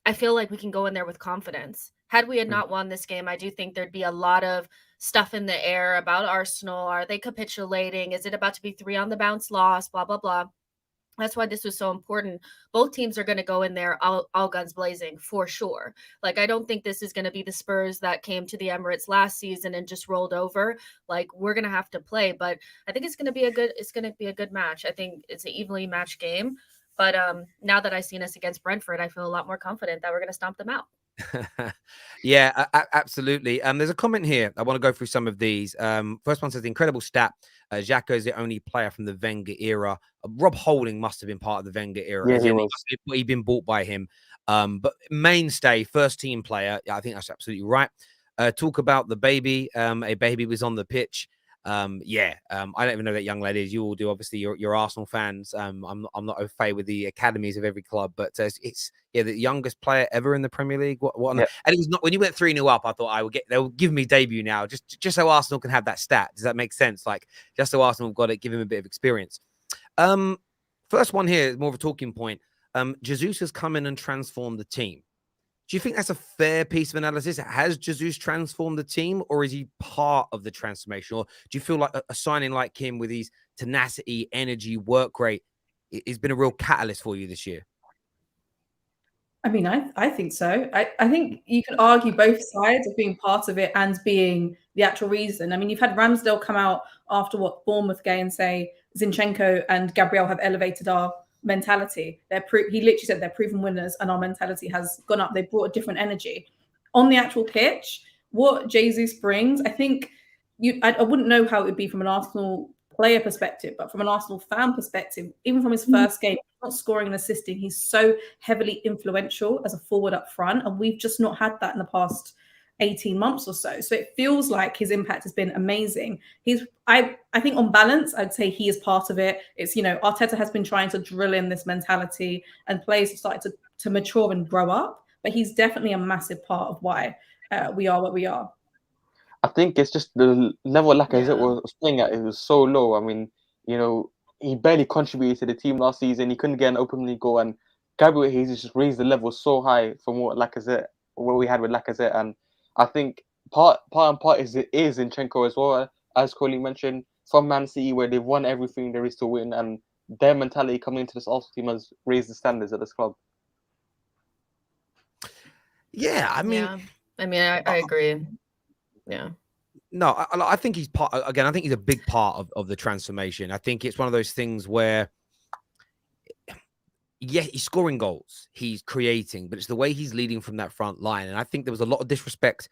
I feel like we can go in there with confidence. Had we had not won this game, I do think there'd be a lot of stuff in the air about Arsenal. Are they capitulating? Is it about to be 3 on the bounce loss? Blah, blah, blah. That's why this was so important. Both teams are going to go in there all guns blazing for sure. Like, I don't think this is going to be the Spurs that came to the Emirates last season and just rolled over. Like, we're going to have to play, but I think it's going to be a good match. I think it's an evenly matched game. But now that I've seen us against Brentford, I feel a lot more confident that we're going to stomp them out. Yeah, absolutely. There's a comment here. I want to go through some of these. First one says the incredible stat. Xhaka is the only player from the Wenger era. Rob Holding must have been part of the Wenger era. Yeah, He'd been bought by him. But mainstay, first team player. I think that's absolutely right. Talk about the baby. A baby was on the pitch. I don't even know that young lady is. You all do. Obviously, you're Arsenal fans. I'm not au fait with the academies of every club, but it's the youngest player ever in the Premier League. And it was not when you went 3-0 up. I thought they'll give me debut now, just so Arsenal can have that stat. Does that make sense? Like just so Arsenal have got it, give him a bit of experience. First one here is more of a talking point. Jesus has come in and transformed the team. Do you think that's a fair piece of analysis? Has Jesus transformed the team or is he part of the transformation? Or do you feel like a signing like him with his tenacity, energy, work rate has been a real catalyst for you this year? I mean, I think so. I think you can argue both sides of being part of it and being the actual reason. I mean, you've had Ramsdale come out after Bournemouth game and say Zinchenko and Gabriel have elevated our mentality. He literally said they're proven winners and our mentality has gone up. They brought a different energy. On the actual pitch, what Jesus brings, I think I wouldn't know how it would be from an Arsenal player perspective, but from an Arsenal fan perspective, even from his first game, not scoring and assisting, he's so heavily influential as a forward up front, and we've just not had that in the past 18 months or so. So it feels like his impact has been amazing. I think on balance, I'd say he is part of it. It's, Arteta has been trying to drill in this mentality and players have started to mature and grow up, but he's definitely a massive part of why we are what we are. I think it's just the level Lacazette was playing at, it was so low. I mean, he barely contributed to the team last season. He couldn't get an openly goal, and Gabriel Jesus just raised the level so high from what we had with Lacazette. And I think part is Zinchenko as well, as Colleen mentioned, from Man City, where they've won everything there is to win, and their mentality coming into this Arsenal team has raised the standards at this club. Yeah, I mean, I agree. Yeah. no, I think he's part. Again, I think he's a big part of the transformation. I think it's one of those things where, yeah, he's scoring goals, he's creating, but it's the way he's leading from that front line. And I think there was a lot of disrespect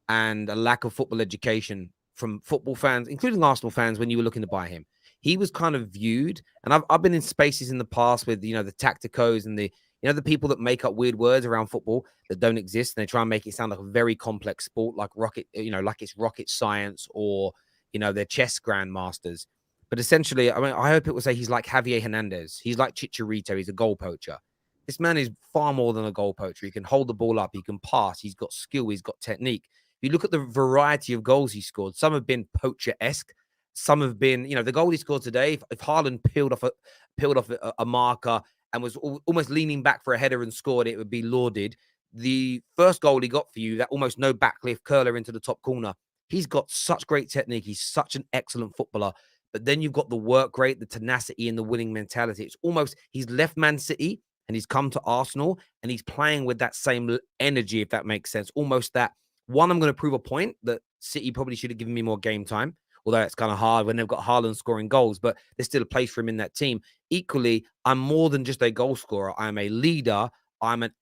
and a lack of football education from football fans, including Arsenal fans, when you were looking to buy him. He was kind of viewed, and I've been in spaces in the past with, you know, the tacticos and the, you know, the people that make up weird words around football that don't exist, and they try and make it sound like a very complex sport, like rocket, you know, like it's rocket science, or, you know, they're chess grandmasters. But essentially, I mean, I hope it will say he's like Javier Hernandez. He's like Chicharito. He's a goal poacher. This man is far more than a goal poacher. He can hold the ball up. He can pass. He's got skill. He's got technique. If you look at the variety of goals he scored, some have been poacher-esque. Some have been, you know, the goal he scored today, if Haaland peeled off a marker and was almost leaning back for a header and scored, it would be lauded. The first goal he got for you, that almost no backlift curler into the top corner, he's got such great technique. He's such an excellent footballer. But then you've got the work rate, the tenacity, and the winning mentality. It's almost, he's left Man City and he's come to Arsenal and he's playing with that same energy, if that makes sense. Almost that, one, I'm going to prove a point that City probably should have given me more game time, although it's kind of hard when they've got Haaland scoring goals, but there's still a place for him in that team. Equally, I'm more than just a goal scorer. I'm a leader. I'm an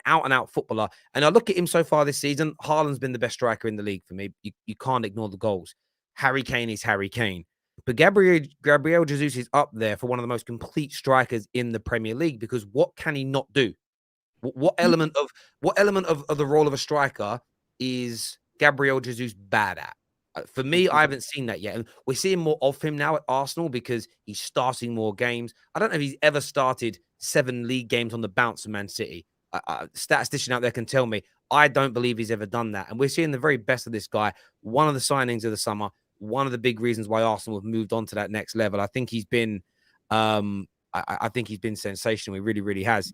out-and-out footballer. And I look at him so far this season, Haaland's been the best striker in the league for me. You can't ignore the goals. Harry Kane is Harry Kane. But Gabriel Jesus is up there for one of the most complete strikers in the Premier League, because what can he not do? What element of the role of a striker is Gabriel Jesus bad at? For me, I haven't seen that yet. And we're seeing more of him now at Arsenal because he's starting more games. I don't know if he's ever started 7 league games on the bounce of Man City. A statistician out there can tell me. I don't believe he's ever done that. And we're seeing the very best of this guy. One of the signings of the summer, one of the big reasons why Arsenal have moved on to that next level. I think he's been, I think he's been sensational. He really, really has.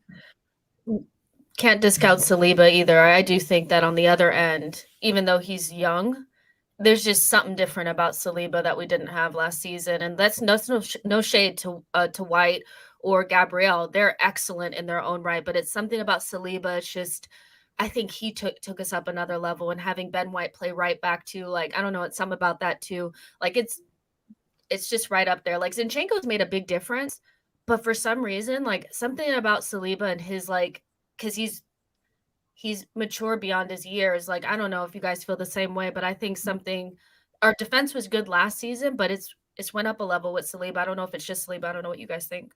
Can't discount Saliba either. I do think that on the other end, even though he's young, there's just something different about Saliba that we didn't have last season. And that's no shade to White or Gabriel. They're excellent in their own right, but it's something about Saliba. It's just, I think he took us up another level, and having Ben White play right back too. Like, I don't know, it's something about that too. Like, it's just right up there. Like, Zinchenko's made a big difference, but for some reason, like, something about Saliba and his, like, because he's mature beyond his years. Like, I don't know if you guys feel the same way, but I think our defense was good last season, but it's went up a level with Saliba. I don't know if it's just Saliba. I don't know what you guys think.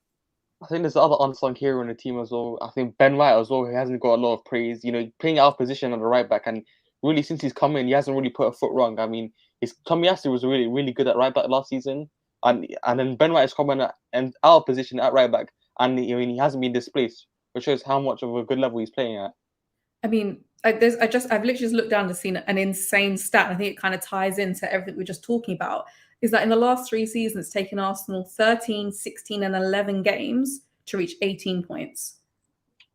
I think there's other unsung hero in the team as well. I think Ben White as well, he hasn't got a lot of praise. You know, playing out of position on the right back, and really since he's come in, he hasn't really put a foot wrong. I mean, Tomiyasu was really, really good at right back last season, and then Ben White has come in and out of position at right back, and he hasn't been displaced, which shows how much of a good level he's playing at. I mean, I've literally just looked down to see an insane stat. And I think it kind of ties into everything we're just talking about. Is that in the last 3 seasons, it's taken Arsenal 13, 16, and 11 games to reach 18 points,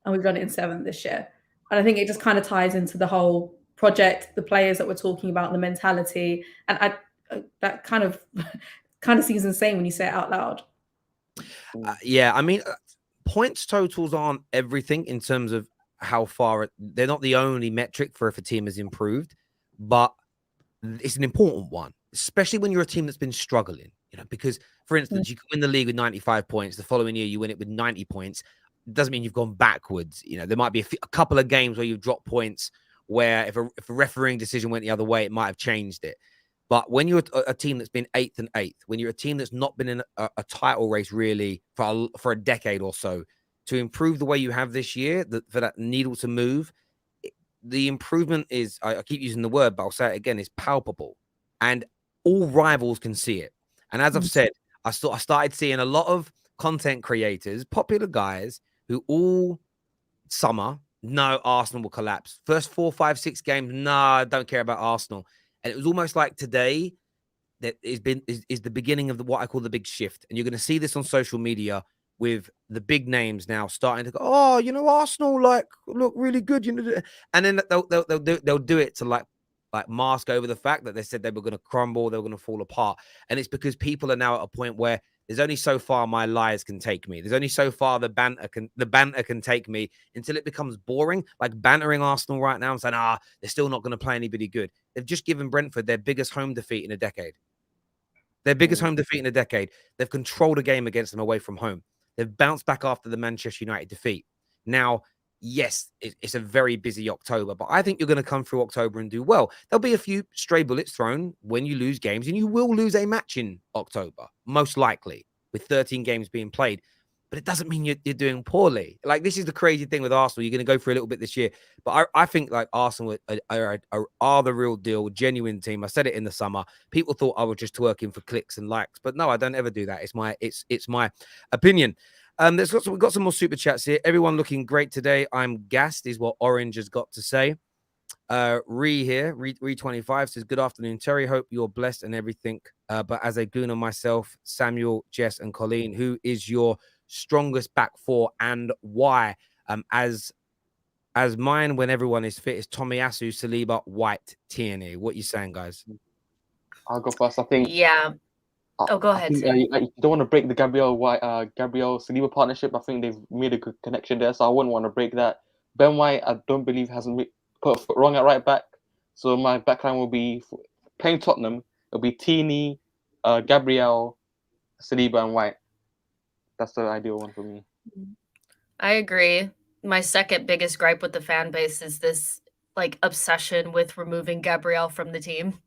and we've done it in 7 this year. And I think it just kind of ties into the whole project, the players that we're talking about, the mentality, and that kind of seems insane when you say it out loud. Yeah, I mean, points totals aren't everything in terms of how far they're not the only metric for if a team has improved, but it's an important one, especially when you're a team that's been struggling, you know, because for instance, you can win the league with 95 points. The following year, you win it with 90 points. It doesn't mean you've gone backwards. You know, there might be a couple of games where you've dropped points where if a refereeing decision went the other way, it might have changed it. But when you're a team that's been 8th and 8th, when you're a team that's not been in a title race really for a decade or so, to improve the way you have this year, for that needle to move, the improvement is, I keep using the word, but I'll say it again, is palpable. And all rivals can see it. And as I've said, I started seeing a lot of content creators, popular guys, who all summer, no, Arsenal will collapse. First 4, 5, 6 games, no, I don't care about Arsenal. And it was almost like today that is the beginning of what I call the big shift. And you're going to see this on social media with the big names now starting to go, oh, you know, Arsenal look really good, you know, and then they'll do it to like mask over the fact that they said they were going to crumble, they were going to fall apart, and it's because people are now at a point where there's only so far my lies can take me. There's only so far the banter can take me until it becomes boring. Like bantering Arsenal right now and saying, they're still not going to play anybody good. They've just given Brentford their biggest home defeat in a decade. Their biggest home defeat in a decade. They've controlled a game against them away from home. They've bounced back after the Manchester United defeat. Now, yes, it's a very busy October, but I think you're going to come through October and do well. There'll be a few stray bullets thrown when you lose games, and you will lose a match in October, most likely, with 13 games being played. But it doesn't mean you're doing poorly. Like, this is the crazy thing with Arsenal. You're going to go through a little bit this year. But I think, like, Arsenal are the real deal, genuine team. I said it in the summer. People thought I was just twerking for clicks and likes. But no, I don't ever do that. It's my opinion. We've got some more super chats here. Everyone looking great today. I'm gassed, is what Orange has got to say. Re 25 says, good afternoon, Terry. Hope you're blessed and everything. But as a gooner myself, Samuel, Jess, and Colleen, who is your strongest back four and why? As mine, when everyone is fit, is Tomiyasu, Saliba, White, Tierney. What you saying, guys? I'll go first. I think. Yeah. Go ahead. You don't want to break the Gabriel Saliba partnership. I think they've made a good connection there, so I wouldn't want to break that. Ben White, I don't believe hasn't put a foot wrong at right back. So my backline will be playing Tottenham. It'll be Tierney, Gabriel, Saliba, and White. That's the ideal one for me. I agree. My second biggest gripe with the fan base is this like obsession with removing Gabriel from the team.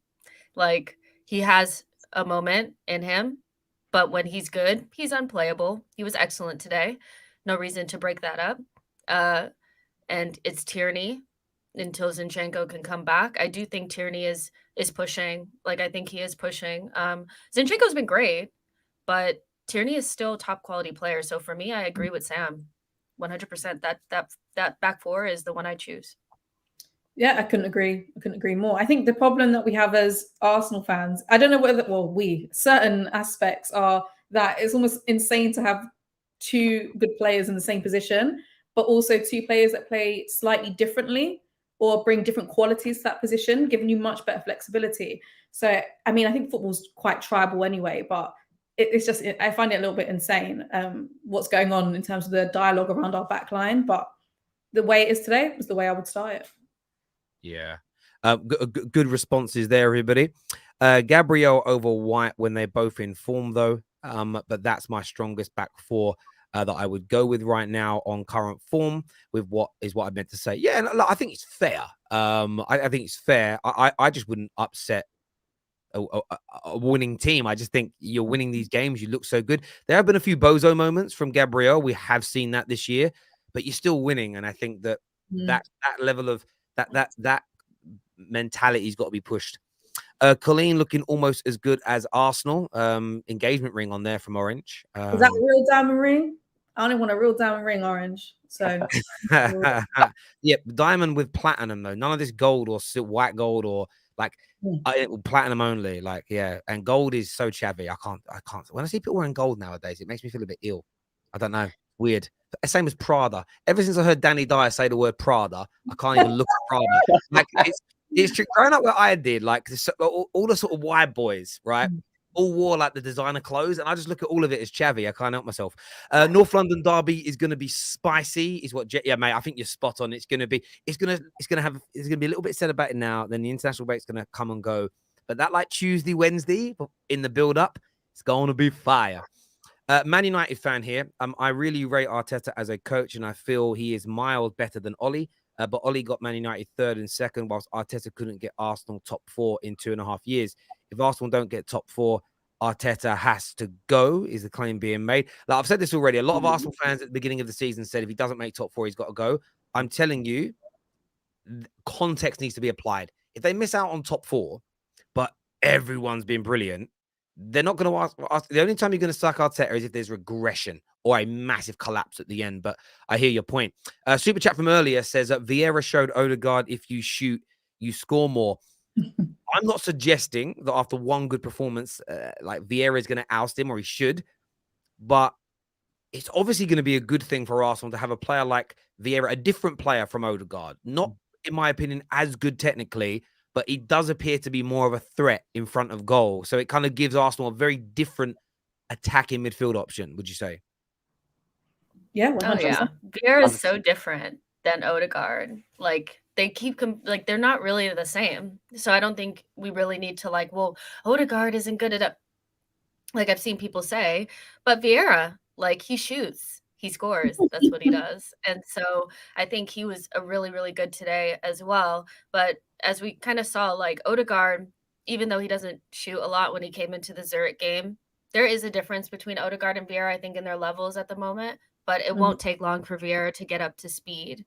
Like, he has a moment in him, but when he's good, he's unplayable. He was excellent today. No reason to break that up. And it's Tierney until Zinchenko can come back. I do think Tierney is pushing. Like, I think he is pushing. Zinchenko's been great, but Tierney is still a top quality player. So for me, I agree with Sam 100%. That back four is the one I choose. Yeah, I couldn't agree more. I think the problem that we have as Arsenal fans, I don't know whether, certain aspects are that it's almost insane to have two good players in the same position, but also two players that play slightly differently or bring different qualities to that position, giving you much better flexibility. So, I mean, I think football's quite tribal anyway, but I find it a little bit insane what's going on in terms of the dialogue around our back line. But the way it is today was the way I would start it. Yeah. Good responses there, everybody. Gabriel over White when they're both in form, though. But that's my strongest back four that I would go with right now on current form with what I meant to say. Yeah, and I think it's fair. I think it's fair. I just wouldn't upset a winning team. I just think you're winning these games. You look so good. There have been a few bozo moments from Gabriel. We have seen that this year, but you're still winning. And I think that that level of that mentality's got to be pushed. Colleen looking almost as good as Arsenal. Engagement ring on there from Orange. Is that a real diamond ring? I only want a real diamond ring, Orange. So yeah, diamond with platinum though. None of this gold or white gold or like platinum only. Like, yeah, and gold is so chavvy. I can't. When I see people wearing gold nowadays, it makes me feel a bit ill. I don't know. Weird. Same as Prada. Ever since I heard Danny Dyer say the word Prada, I can't even look at Prada. Like, it's true. Growing up where I did, like all the sort of wide boys, right? All wore like the designer clothes, and I just look at all of it as chavvy. I can't help myself. North London derby is going to be spicy, is what. Yeah, mate. I think you're spot on. It's going to be a little bit said about it now. Then the international break's going to come and go, but that like Tuesday, Wednesday in the build up, it's going to be fire. Man United fan here. I really rate Arteta as a coach, and I feel he is miles better than Ollie. But Ollie got Man United third and second, whilst Arteta couldn't get Arsenal top four in 2.5 years. If Arsenal don't get top four, Arteta has to go, is the claim being made. Like, I've said this already. A lot of Arsenal fans at the beginning of the season said if he doesn't make top four, he's got to go. I'm telling you, context needs to be applied. If they miss out on top four, but everyone's been brilliant, they're not going to ask. The only time you're going to suck Arteta is if there's regression or a massive collapse at the end. But I hear your point. Super chat from earlier says that Vieira showed Odegaard if you shoot, you score more. I'm not suggesting that after one good performance, like Vieira is going to oust him, or he should. But it's obviously going to be a good thing for Arsenal to have a player like Vieira, a different player from Odegaard. Not, in my opinion, as good technically, but he does appear to be more of a threat in front of goal. So it kind of gives Arsenal a very different attacking midfield option, would you say? Yeah, Oh 100%. yeah, Vieira is so different than Odegaard. Like they keep like they're not really the same. So I don't think we really need to like, well, Odegaard isn't good at like I've seen people say, but Vieira, like he shoots, he scores. That's what he does. And so I think he was a really, really good today as well. But as we kind of saw, like Odegaard, even though he doesn't shoot a lot when he came into the Zurich game, there is a difference between Odegaard and Vieira, I think, in their levels at the moment. But it won't take long for Vieira to get up to speed.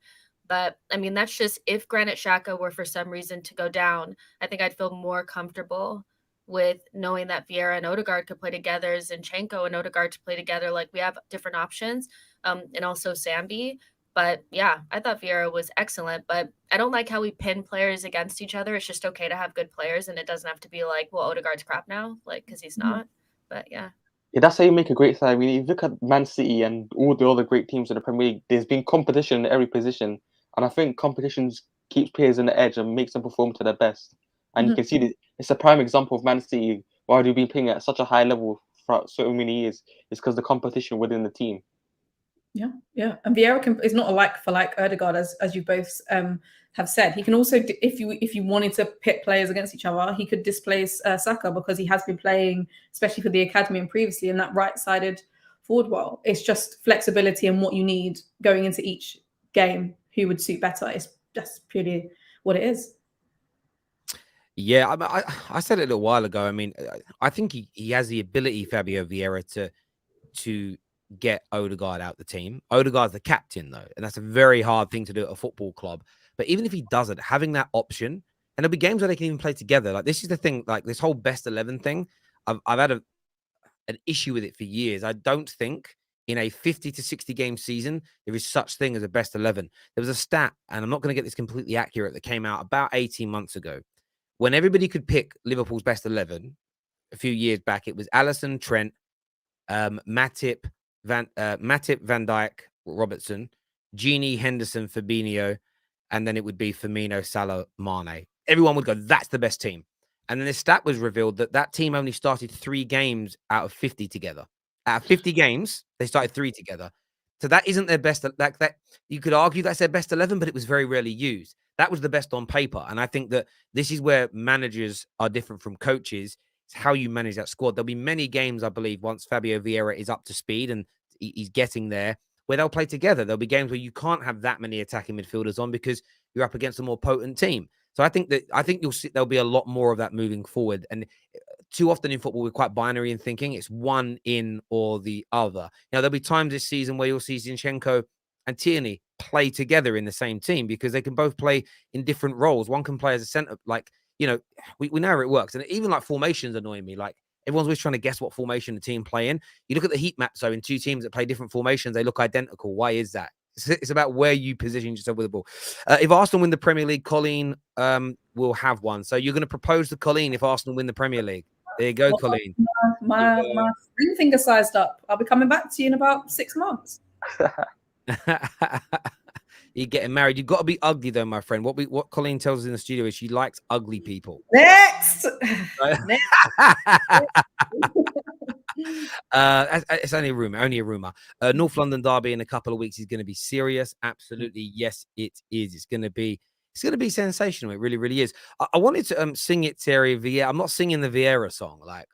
But I mean, that's just if Granit Xhaka were for some reason to go down, I think I'd feel more comfortable with knowing that Vieira and Odegaard could play together, Zinchenko and Odegaard to play together. Like we have different options, and also Sambi. But yeah, I thought Vieira was excellent. But I don't like how we pin players against each other. It's just okay to have good players, and it doesn't have to be like, well, Odegaard's crap now, like because he's not. But yeah. Yeah, that's how you make a great side. I mean, if you look at Man City and all the other great teams in the Premier League, there's been competition in every position. And I think competition keeps players in the edge and makes them perform to their best. And you can see that it's a prime example of Man City, why they've been playing at such a high level for so many years. It's because the competition within the team. Yeah. And Vieira is not a like for like Odegaard, as you both have said. He can also, if you wanted to pit players against each other, he could displace Saka because he has been playing, especially for the academy and previously, in that right-sided forward role. It's just flexibility and what you need going into each game. Who would suit better? It's just purely what it is. Yeah, I said it a little while ago. I mean, I think he has the ability, Fabio Vieira, to get Odegaard out the team. Odegaard's the captain, though, and that's a very hard thing to do at a football club. But even if he doesn't, having that option, and there'll be games where they can even play together. Like this is the thing, like this whole best 11 thing. I've had an issue with it for years. I don't think in a 50 to 60 game season there is such thing as a best 11. There was a stat, and I'm not going to get this completely accurate, that came out about 18 months ago. When everybody could pick Liverpool's best 11 a few years back, it was Alisson, Trent, Matip, Van Dijk, Robertson, Gini, Henderson, Fabinho, and then it would be Firmino, Salah, Mane. Everyone would go, that's the best team. And then the stat was revealed that team only started 3 games out of 50 together. Out of 50 games, they started 3 together. So that isn't their best. Like that, you could argue that's their best 11, but it was very rarely used. That was the best on paper. And I think that this is where managers are different from coaches. It's how you manage that squad. There'll be many games, I believe, once Fabio Vieira is up to speed and he's getting there, where they'll play together. There'll be games where you can't have that many attacking midfielders on because you're up against a more potent team. So I think you'll see there'll be a lot more of that moving forward. And too often in football, we're quite binary in thinking it's one in or the other. You know, there'll be times this season where you'll see Zinchenko and Tierney play together in the same team because they can both play in different roles. One can play as a centre, like, you know, we know how it works. And even like formations annoy me. Like everyone's always trying to guess what formation the team play in. You look at the heat map, so in 2 teams that play different formations, they look identical. Why is that? It's about where you position yourself with the ball. If Arsenal win the Premier League, Colleen will have one. So you're going to propose to Colleen if Arsenal win the Premier League. There you go, Colleen. My ring finger sized up. I'll be coming back to you in about 6 months. You're getting married. You've got to be ugly, though, my friend. What Colleen tells us in the studio is she likes ugly people. Next. It's only a rumor. North London derby in a couple of weeks is going to be serious. Absolutely, yes, it is. It's going to be sensational. It really, really is. I wanted to sing it, Terry Vieira. I'm not singing the Vieira song. Like,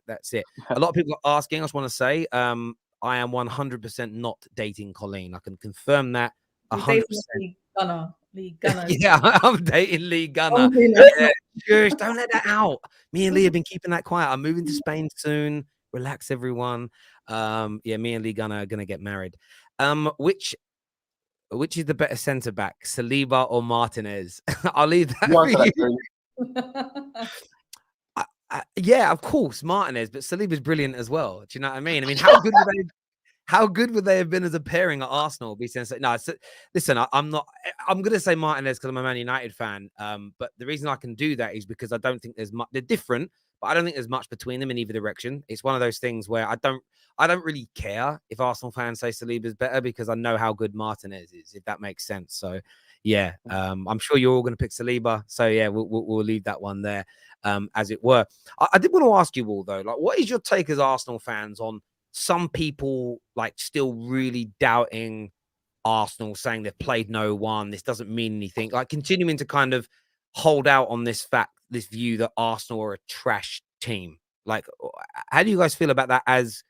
that's it. A lot of people are asking. I just want to say, I am 100% not dating Colleen. I can confirm that 100%. Lee Gunner. Yeah, I'm dating Lee Gunner. Gosh, don't let that out. Me and Lee have been keeping that quiet. I'm moving to Spain soon. Relax, everyone. Me and Lee Gunner are gonna get married. Which is the better centre back, Saliba or Martinez? I'll leave that for you. Yeah, of course, Martinez, but Saliba's brilliant as well. Do you know what I mean? I mean, how good would they have been as a pairing at Arsenal? No, listen, I'm going to say Martinez because I'm a Man United fan. But the reason I can do that is because I don't think there's much. They're different, but I don't think there's much between them in either direction. It's one of those things where I don't really care if Arsenal fans say Saliba's better because I know how good Martinez is, if that makes sense. So yeah, I'm sure you're all going to pick Saliba. So yeah, we'll leave that one there, as it were. I did want to ask you all though, like, what is your take as Arsenal fans on some people like still really doubting Arsenal, saying they've played no one, this doesn't mean anything, like continuing to kind of hold out on this view that Arsenal are a trash team? Like, how do you guys feel about that as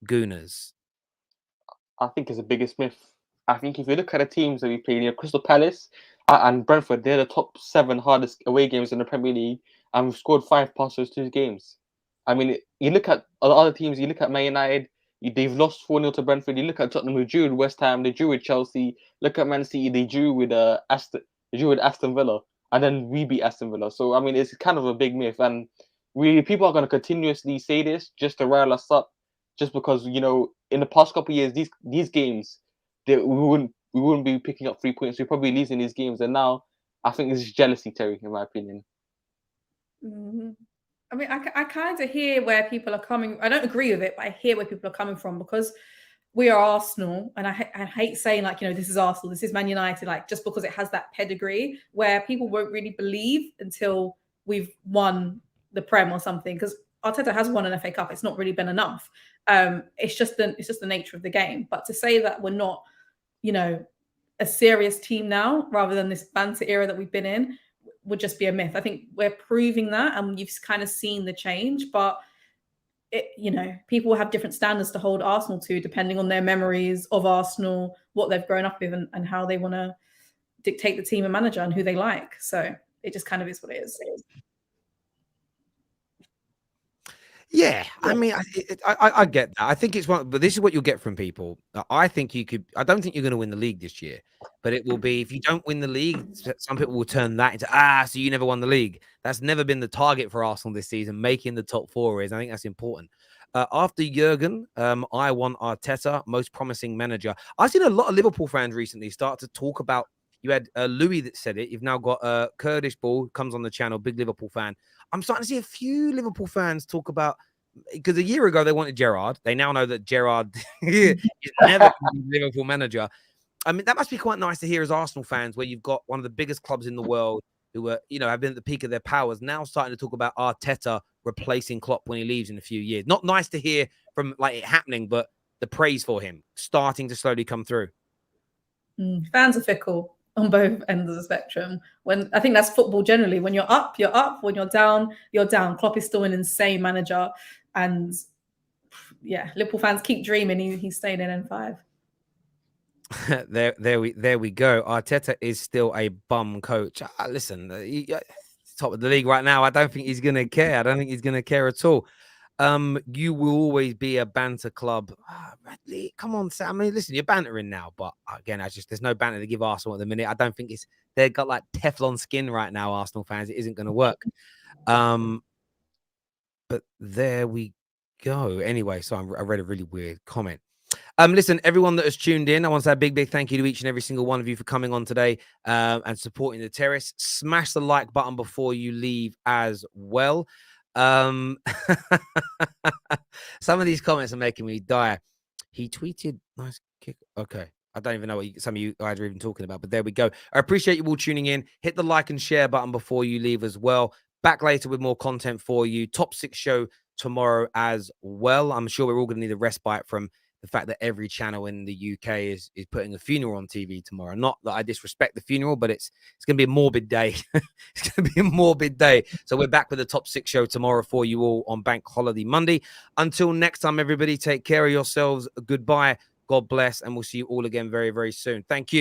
Gooners? I think it's the biggest myth. I think if you look at the teams that we played, Crystal Palace and Brentford, they're the top 7 hardest away games in the Premier League, and we've scored 5 past those 2 games. I mean, you look at other teams, you look at Man United, they've lost 4-0 to Brentford. You look at Tottenham, who drew with West Ham, they drew with Chelsea. Look at Man City, they drew with Aston Villa, and then we beat Aston Villa. So I mean, it's kind of a big myth, and people are going to continuously say this just to rile us up, just because in the past couple of years, these games, we wouldn't be picking up 3 points. We're probably losing these games, and now I think this is jealousy, Terry, in my opinion. Mm-hmm. I mean, I kind of hear where people are coming. I don't agree with it, but I hear where people are coming from, because we are Arsenal, and I hate saying like, this is Arsenal, this is Man United, like just because it has that pedigree where people won't really believe until we've won the Prem or something. Because Arteta has won an FA Cup, it's not really been enough. It's just the nature of the game. But to say that we're not, a serious team now, rather than this banter era that we've been in, would just be a myth. I think we're proving that, and you've kind of seen the change, but people have different standards to hold Arsenal to, depending on their memories of Arsenal, what they've grown up with, and how they want to dictate the team and manager and who they like. So it just kind of is what it is. Yeah, I mean, I get that. I think it's one, but this is what you'll get from people. I think you could. I don't think you're going to win the league this year, but it will be if you don't win the league. Some people will turn that into so you never won the league. That's never been the target for Arsenal this season. Making the top 4 is. I think that's important. After Jurgen, I want Arteta, most promising manager. I've seen a lot of Liverpool fans recently start to talk about. You had Louis that said it. You've now got Kurdish Ball, comes on the channel, big Liverpool fan. I'm starting to see a few Liverpool fans talk about, because a year ago they wanted Gerrard. They now know that Gerrard is never going to be Liverpool manager. I mean, that must be quite nice to hear as Arsenal fans, where you've got one of the biggest clubs in the world who are, have been at the peak of their powers, now starting to talk about Arteta replacing Klopp when he leaves in a few years. Not nice to hear from like it happening, but the praise for him starting to slowly come through. Fans are fickle on both ends of the spectrum. When I think that's football generally. When you're up, you're up. When you're down, you're down. Klopp is still an insane manager, and yeah, Liverpool fans keep dreaming he's staying in N5. There we go. Arteta is still a bum coach. Listen, top of the league right now. I don't think he's going to care. I don't think he's going to care at all. You will always be a banter club. Bradley, come on, Sam. I mean, listen, you're bantering now, but again, there's no banter to give Arsenal at the minute. I don't think they've got like Teflon skin right now, Arsenal fans. It isn't going to work. But there we go. Anyway, so I read a really weird comment. Listen, everyone that has tuned in, I want to say a big thank you to each and every single one of you for coming on today and supporting the terrace. Smash the like button before you leave as well. Some of these comments are making me die. He tweeted, nice kick. Okay. I don't even know what some of you guys are even talking about, but there we go. I appreciate you all tuning in. Hit the like and share button before you leave as well. Back later with more content for you. Top 6 show tomorrow as well. I'm sure we're all going to need a respite from the fact that every channel in the UK is putting a funeral on TV tomorrow. Not that I disrespect the funeral, but it's going to be a morbid day. It's going to be a morbid day. So we're back with the top 6 show tomorrow for you all on Bank Holiday Monday. Until next time, everybody, take care of yourselves. Goodbye. God bless. And we'll see you all again very, very soon. Thank you.